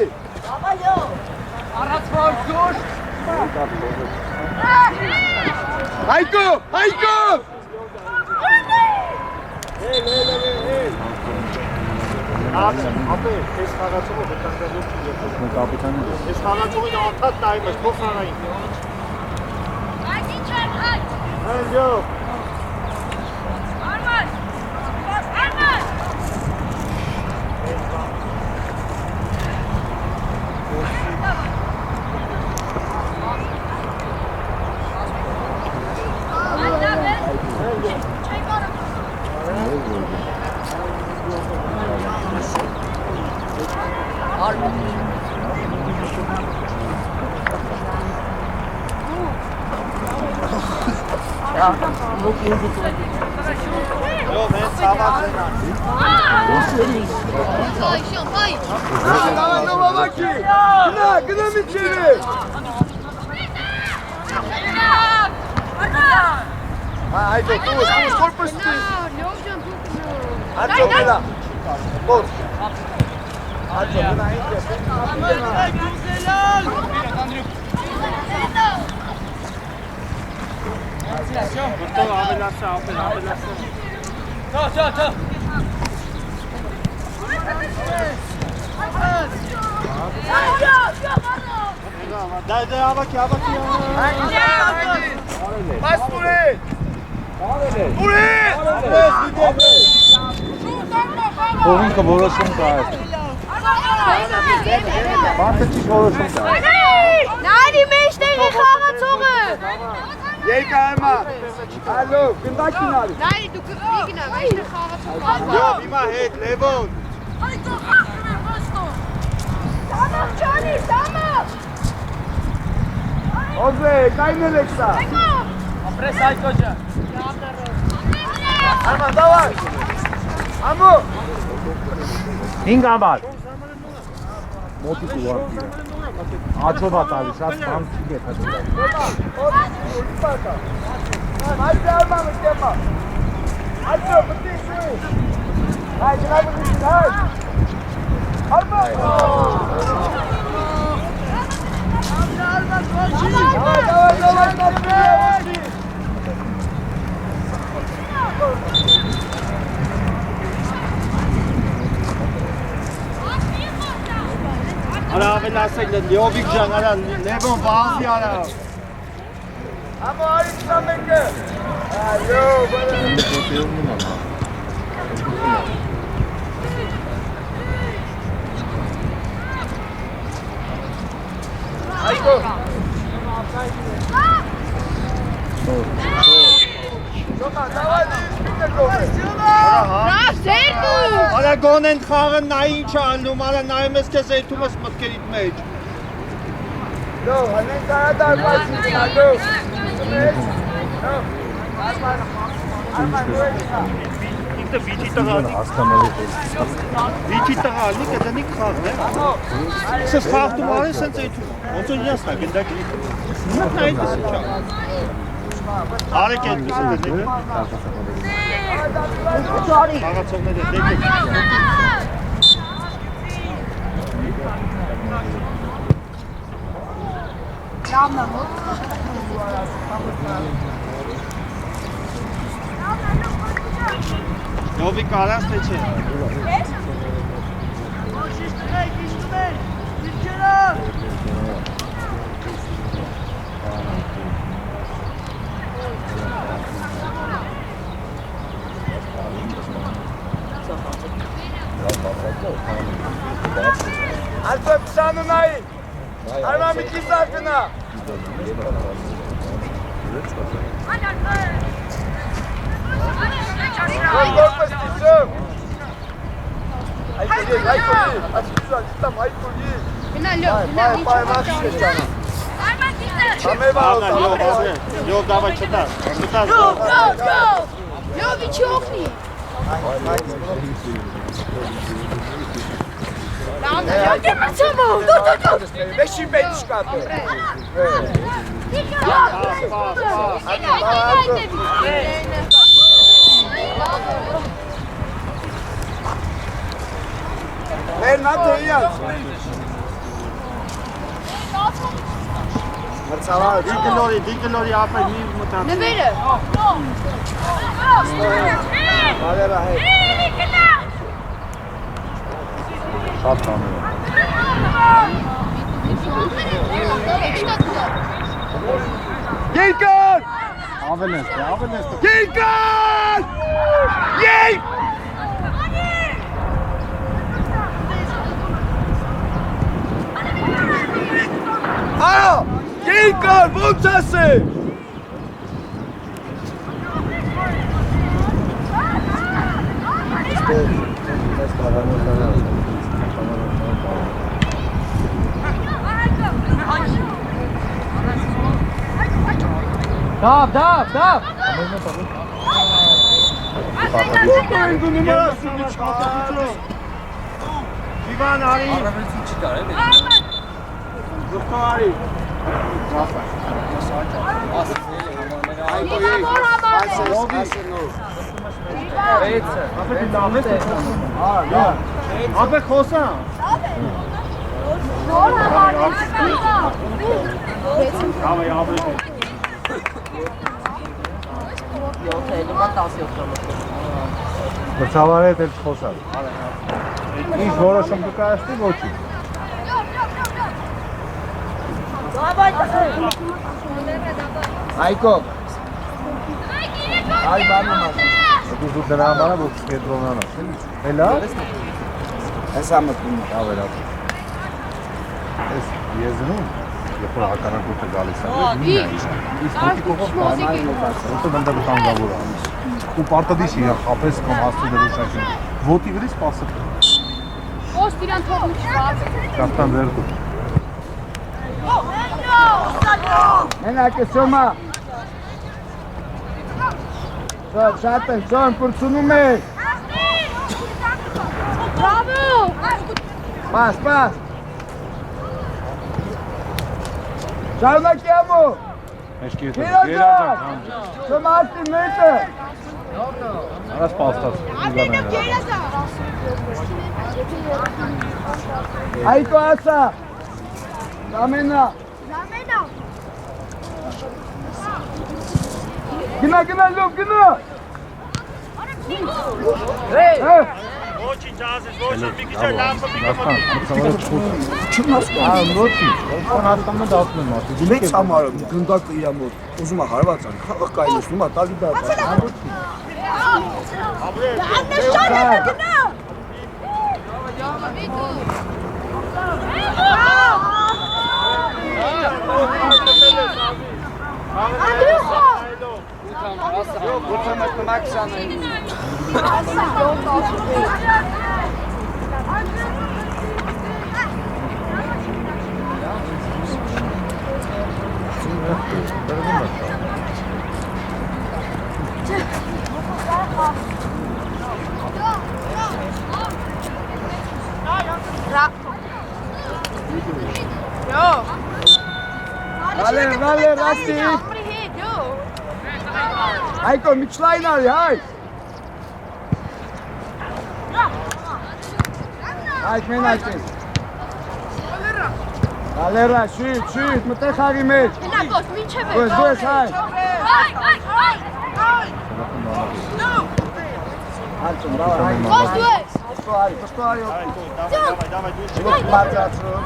Հայկո։ Ապե, ես խաղացողը վտանգելով չի եկել։ Կապիտանը։ Ես խաղացողին անդադ նայում ես, փող խաղային։ Հենց յոկ։ Յոկ, հենց սավացեն ան։ Давай, Нововаки. Գնա միջևի։ Հայկո, դու կորպուսի։ Ացո գնա։ Բոց։ Ացո գնա ինձ։ Որդող ավելասը, ավելասը։ Ո՛։ Դայ ավակի։ Բաց տուրի։ Փողինքը որոշում կա այս։ Բանը չի որոշում կա։ Նայրի մեջտեղի խաղացողը։ Երկա հիմա։ Ալո, գնդակինալի։ Նայրի դու կգնա մեջտեղ խաղացողը։ Յոկ, հիմա հետ, Լևոն։ Սամը։ Օզե, կայնել եք սա։ Ապրես Հայկո ջան։ Արման, դավայ։ Ամո։ 5 համար։ Մոտիկ ուղարկի է։ Աչովա տալի, շատ բան չի գետա։ Այդի արմանը կեմա։ Այդո, պտի շուի։ Հայ, գնավը դիշին, հայ։ Արման։ Давай. Արա ավելասեք լյովիկ ջան, արա Լևոն վազի արա։ Ամո արի չամենքը։ Ալո, բալա։ Հայկո։ Շոմա, դավայ, դիկը կողը։ Արա գոն են խաղը նայ ինչ անում, արա նայում ես կեզ էյթում ես մտքերիտ մեջ։ Լո, հնեն կարադար պասից, ալո։ Արման, դու ես նա։ Ինքը վիճի տղալի։ Վիճի տղալի, կդնիկ խաղն է։ Սես խաղթում արես ենք էյթում։ Ոնց որ ես նա գնդակի։ Մտ նայիտ ես ինչ անում։ Արեք էդ կսը դնիկը։ Խաղացողները դեկեք։ Նովի կարաս թե չէ։ Ալբո 20-նայի։ Արմա մի քիչ գնա։ Գոլկոստի շո։ Գնա լյո, Լյով դավայ չտաս, չտաս։ Լյովի չոքնի։ Beşi ben çıkarttı. Ben nasıl yiyeceğim? Marçalar. Դիկլորի ապը մի մտած։ Նվերը։ Valera hey. Շատ կանում է։ Gilkan! Ավելես։ Gilkan! Yey! Alo! Gilkan, ո՞նց ասես? Դավ։ Դու նմարասին չկատա։ Իվան արի։ Արավելցին չի կար էլի։ Զուտո արի։ Այո, այսես նո։ Ապե դամես է։ Ապե խոսա։ Davay abi. Մրցավարը հետ էլ չխոսալ։ Ինչ որոշում կկայացնի, ոչի։ Այկո։ Այ բանը մասը։ Դու դրա համար որ կենտրոնանաս, էլի։ Հելա։ Հեսա մտնում։ Ավելա։ Էս եզնում, երբ որ հակառակորդը գալիս է, իսկ դուք կողմ բանալի մտածել, ոնց մնդը կանգավոր է։ Ու պարտադիր է խապես կամ հասցու դրու շաշին։ Ոտի վրից սպասը։ Ոստի իրան թողում չված։ Կապտան վերդու։ Մենակը սոմա։ Շատ են, սոմ կուրցունում է։ Բրավո։ Պաս։ Շարունակի ամո։ Մեջքի հետ երաժակ հանջը։ Սոմա ատի մետը։ Արաս պաստած։ Այկո ասա։ Զամենա։ Գնա լով գնա։ Очень ճազես, ոչ մի քիչ լավ Ասկան, մրցավարը չխոսում։ Չմ հասկանում։ Նոթի, ոնց հասկանում է դասում եմ ասի։ Մեծ համարը գնդակը իր մոտ։ Ուզում է հարված ան, խաղը կայլեցնում է, տալի դա։ Vale, Rasti. Այկո, միչլայն արի, հայ։ Այդ մեն այդպես։ Ալերա, շույթ, մտեք հագի մեջ։ Գնա կոս, մինչև է։ Դու ես հայ։ Ալցում, դավայ։ Կոս դու ես։ Պստո արի։ Давай, դու Ոչ մարտացրու։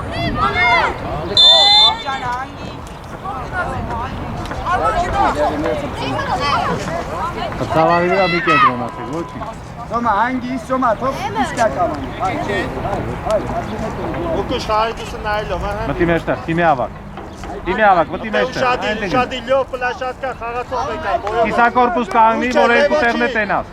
Ծավալի վրա մի կենտրոնացեք, ոչինչ։ Սոմա, հանգի, սոմա, թող իսկա կամանի։ Ուկուշ հարիդուսը նայելով, ահա։ Մտի մեջտեղ, թիմի ավակ, մտի մեջտեղ։ Շադի լյով պլաշատկա խաղացող եկա, բոյով։ Կիսակորպուս կանգնի, որ երկու տեղն է տենաս։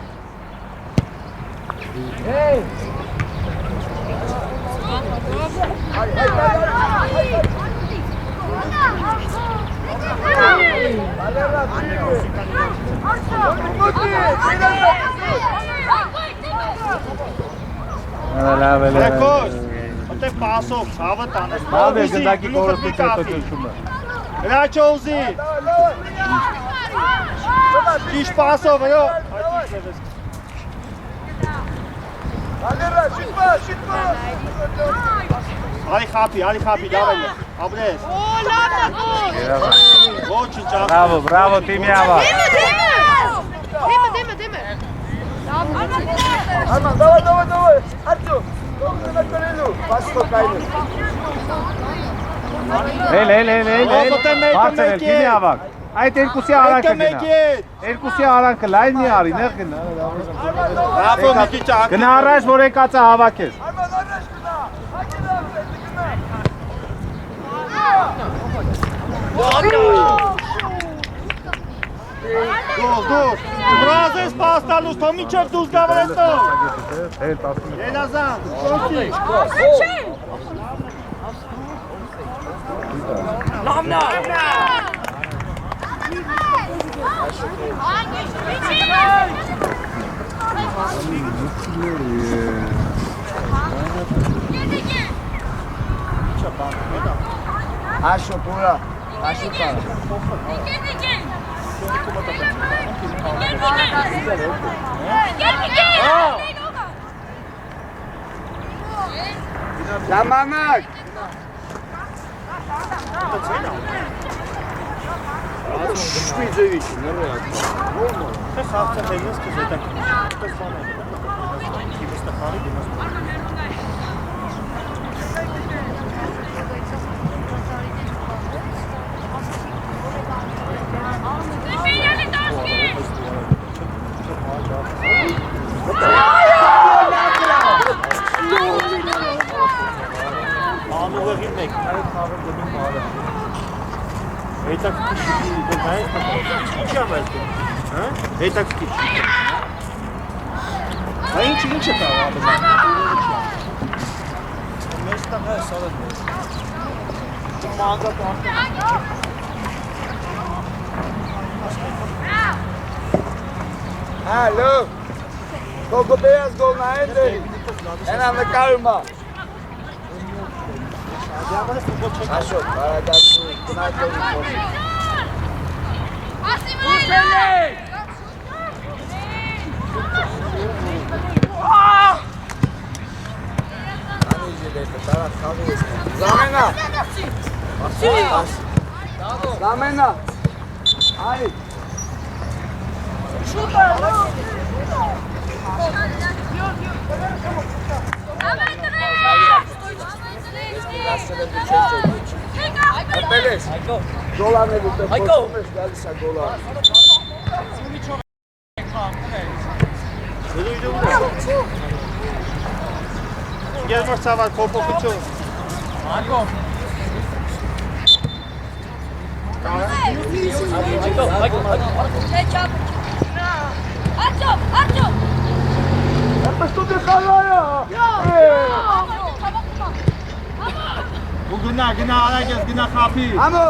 Եկոս, ոտև պասով, ցավը տանես, Լավ է, գնդակի կորստից հետո ճնշում է։ Հրաչոզի, ճիշտ պասով, այո, Ալի խապի, դավայ է, ապրես։ Օ, լավ է կոս։ Ոչինչ, Բրավո, թիմի ավակ։ Դեմը։ Լավ է։ Արման, դավայ, արձու, կողնը կրելու, պաստո կայնու։ Էլ, բարձր էլ, թիմի ավակ։ Այդ երկուսի արանքը գնա։ Երկուսի արանքը լայն մի արի, նեղ գնա։ Բրավո, մի քիչ Գնա առաջ, որ եկածը հավաքես։ Արման, առաջ գնա, Դուս, բրազես պաստալուս, թո միջև դուս գավրեցնով։ Ելազան, կոնքի։ Լավնա։ Աշո պուրա, աշո կարը։ Ժամանակ։ Շպիձևիչ, նռեակ։ Թե խաղցը հելնես կեզ հետակ։ Պես բանը։ Կիվստը խարի դիմաս։ Անուղեղին մեկ, այդ խաղը գնում բարը։ Հետաքրքիր դու նայես, ինչ եմ այստեղ, հա? Հետաքրքիր։ Բա ինչ է տալու ապա։ Մեզ տա հա սարը։ Մանգա տանք։ Հալո։ Կոկո բեաս գոլ նայել դե։ Ենա նկարում է։ Աշո, կարադացու, գնայքովի խոսի։ Անիջի դեպը, տարատ խաղի ես։ Զամենա։ Զամենա։ Այ։ Պելես, գոլանել ուտեղ խոսում ես, գալիս է գոլան։ Ես մոր ծավալ կոպոքություն։ Ապես տուտ է խալայա։ Ու գնա, արագ ես, գնա խապի։ Ամո,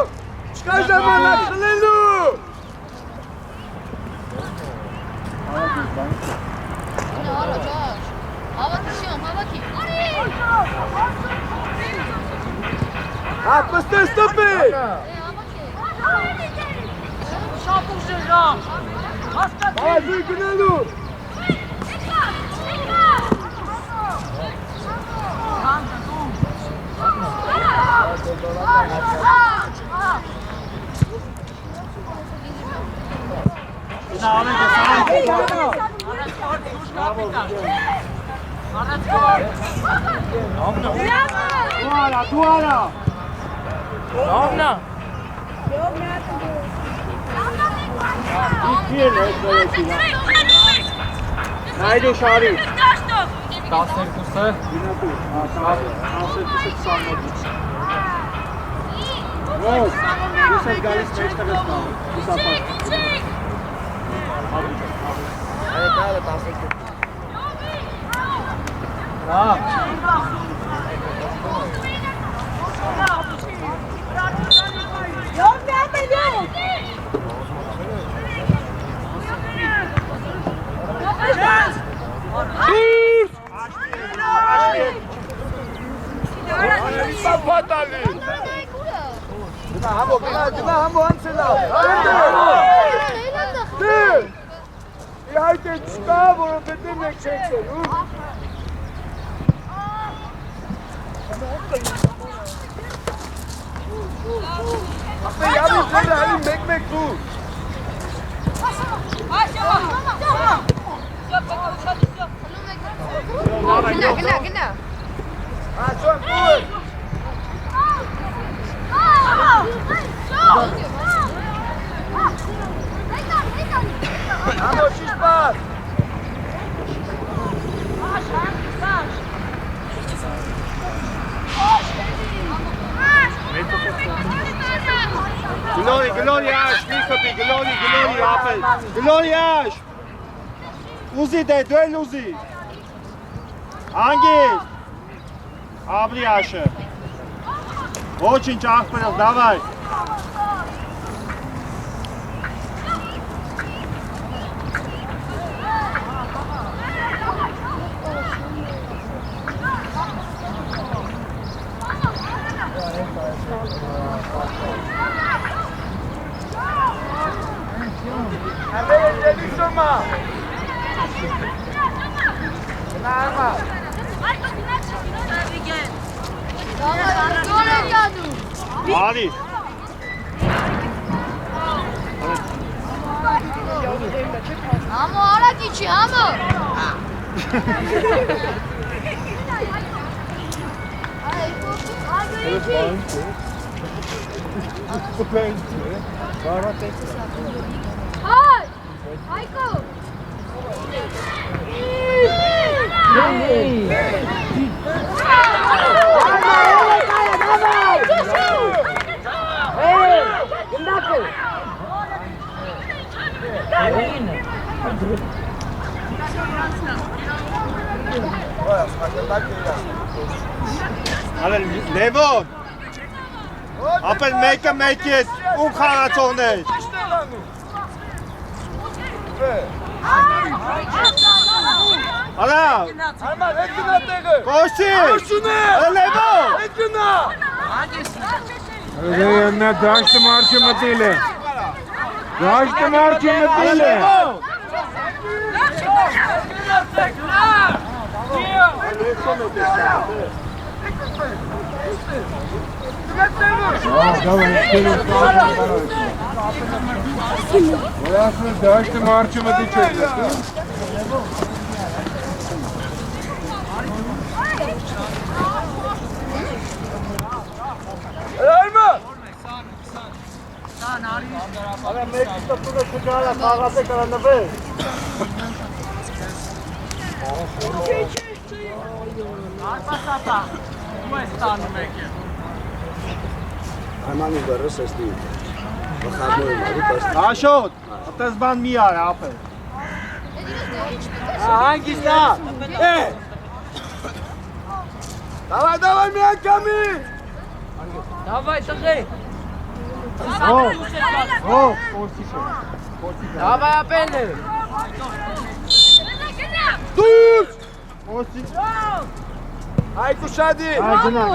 չկա ժամանակ խլելու։ Ապես տես տպի։ Այզի գնալու։ Դուարա Ողնա Նայդու շարի 12-ը գնատու 12-ը 21 Ո՞վ ես էլ գալիս մեջտեղս նամ իսապար Այդ այլը 12 Գնա համո անցելա Իհայտ է չկա, որովհետև մեկ չեք էլ Ապե յավի ձերը հալի մեկ դու Գնա Աշոն դու Համո շիշպար Գլորի աշ, մի խպի, գլորի ապել Գլորի աշ Ուզի դե, դու էլ ուզի Անգիր Աբրի աշը Ոչինչ աղբերով, դավայ Ամերը դելի շոմա Գնա արմա Արի Համո արագի չի, համո Հայ, Հայկո Լևոն Ապել մեկը մեկ ես ու խաղացողներ Արա Արմար, հետ գնա տեղը Կոշի Լևոն Հետ գնա Նա դաշտը մարչը մտել է Դաշտը մարչը մտել է Դաշտը մարչը մտի չեք Արմա Արա մեկ ստպտունը չգարա խաղաս է կարանվել Արպասապա Ու է ստանում եք է Արմանի բերս էստի Վխարնու եմ արի պաստ Աշոտ, ատես բան մի արա ապել Հանգիստա Դավայ մի անգամից Դավայ տղե Դավայ ապել է Դուրս Հայկու շադի Գնա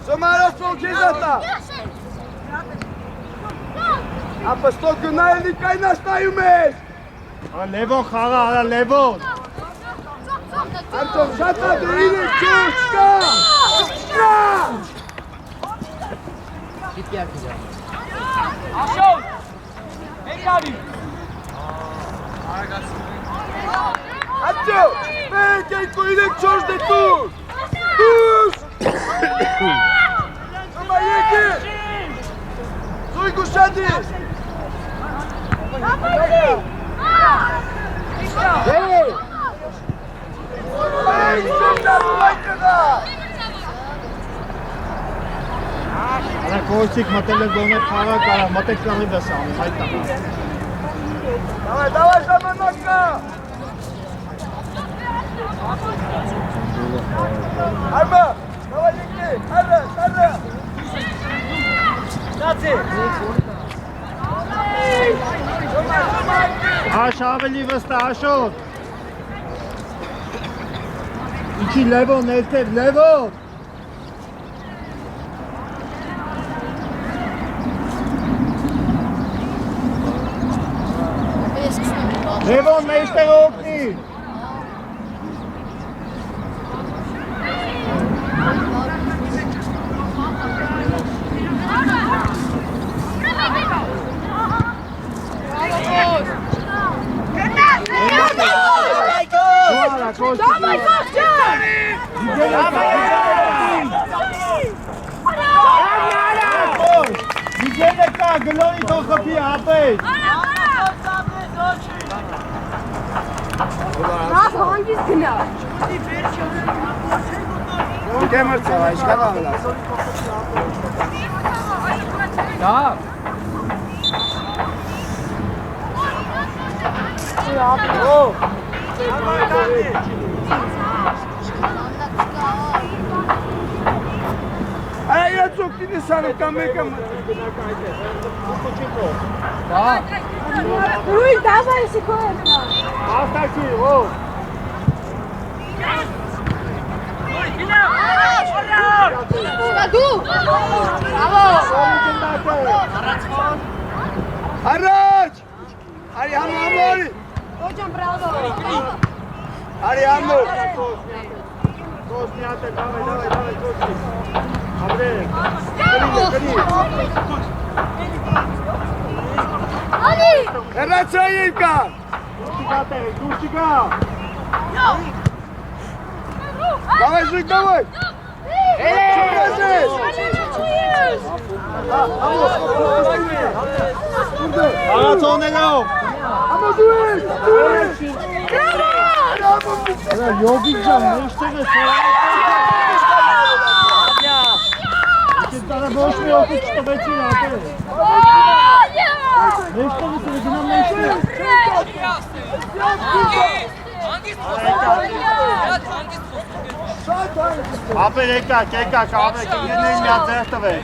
Զոմարացով քեզ ատա Ապստո գնա էլի կայնաշտայում ես Լևոն խաղա, արա Լևոն։ Արտոն շատ է դրինը ճուր չկա։ Չկա։ Աշոտ։ Մեկ արի։ Արտոն, մեկ, երկու, իրեք, չորս դե տուր։ Դուս։ Սոմա եկի։ Զույգ ուշադի։ Հեյ։ Այ, շոնդարու այդտղա։ Արա կողցիկ մտել է գոնե խաղա կարա, մտեք կաղի վեսա, այդ տղա։ Давай, ժամանակա։ Արմա, давай եկի, առաջ։ Դացի։ Աշ ավելի վստահ, Աշոտ։ Իչի Լևոն, ներքև, Լևոն։ Լևոն մեջտեղ օգնի։ Դիջեյը կա, գլոնի թող խփի ապետ։ Ռազ հանգիստ գնա։ Դե մրցավ, այսքան ավելաս։ Դա։ Այ իրացոք դինի սանը կամ եկը Ռույ, դավայ սիկոյերնա։ Աստակի, ո։ Սա դու։ Բրավո։ Առաջ! Արի համամորի, Ոջան բրավո։ արի համոր։ Կոս մի հատ է, դավայ, կոսի։ Աբրել։ Ալի։ Հեռացա երկա։ Դուրս չգա։ Давай, Жик, давай! Արացոնելով։ Յոգիկ ջան, մեջտեղ է Ես տարա ոչ մի օգուտ չտվեցին ապել։ Մեջտեղ է գնամ մեջտեղ։ Ապել եկակ, ապել կգիրնեին միա ձեղ տվեք։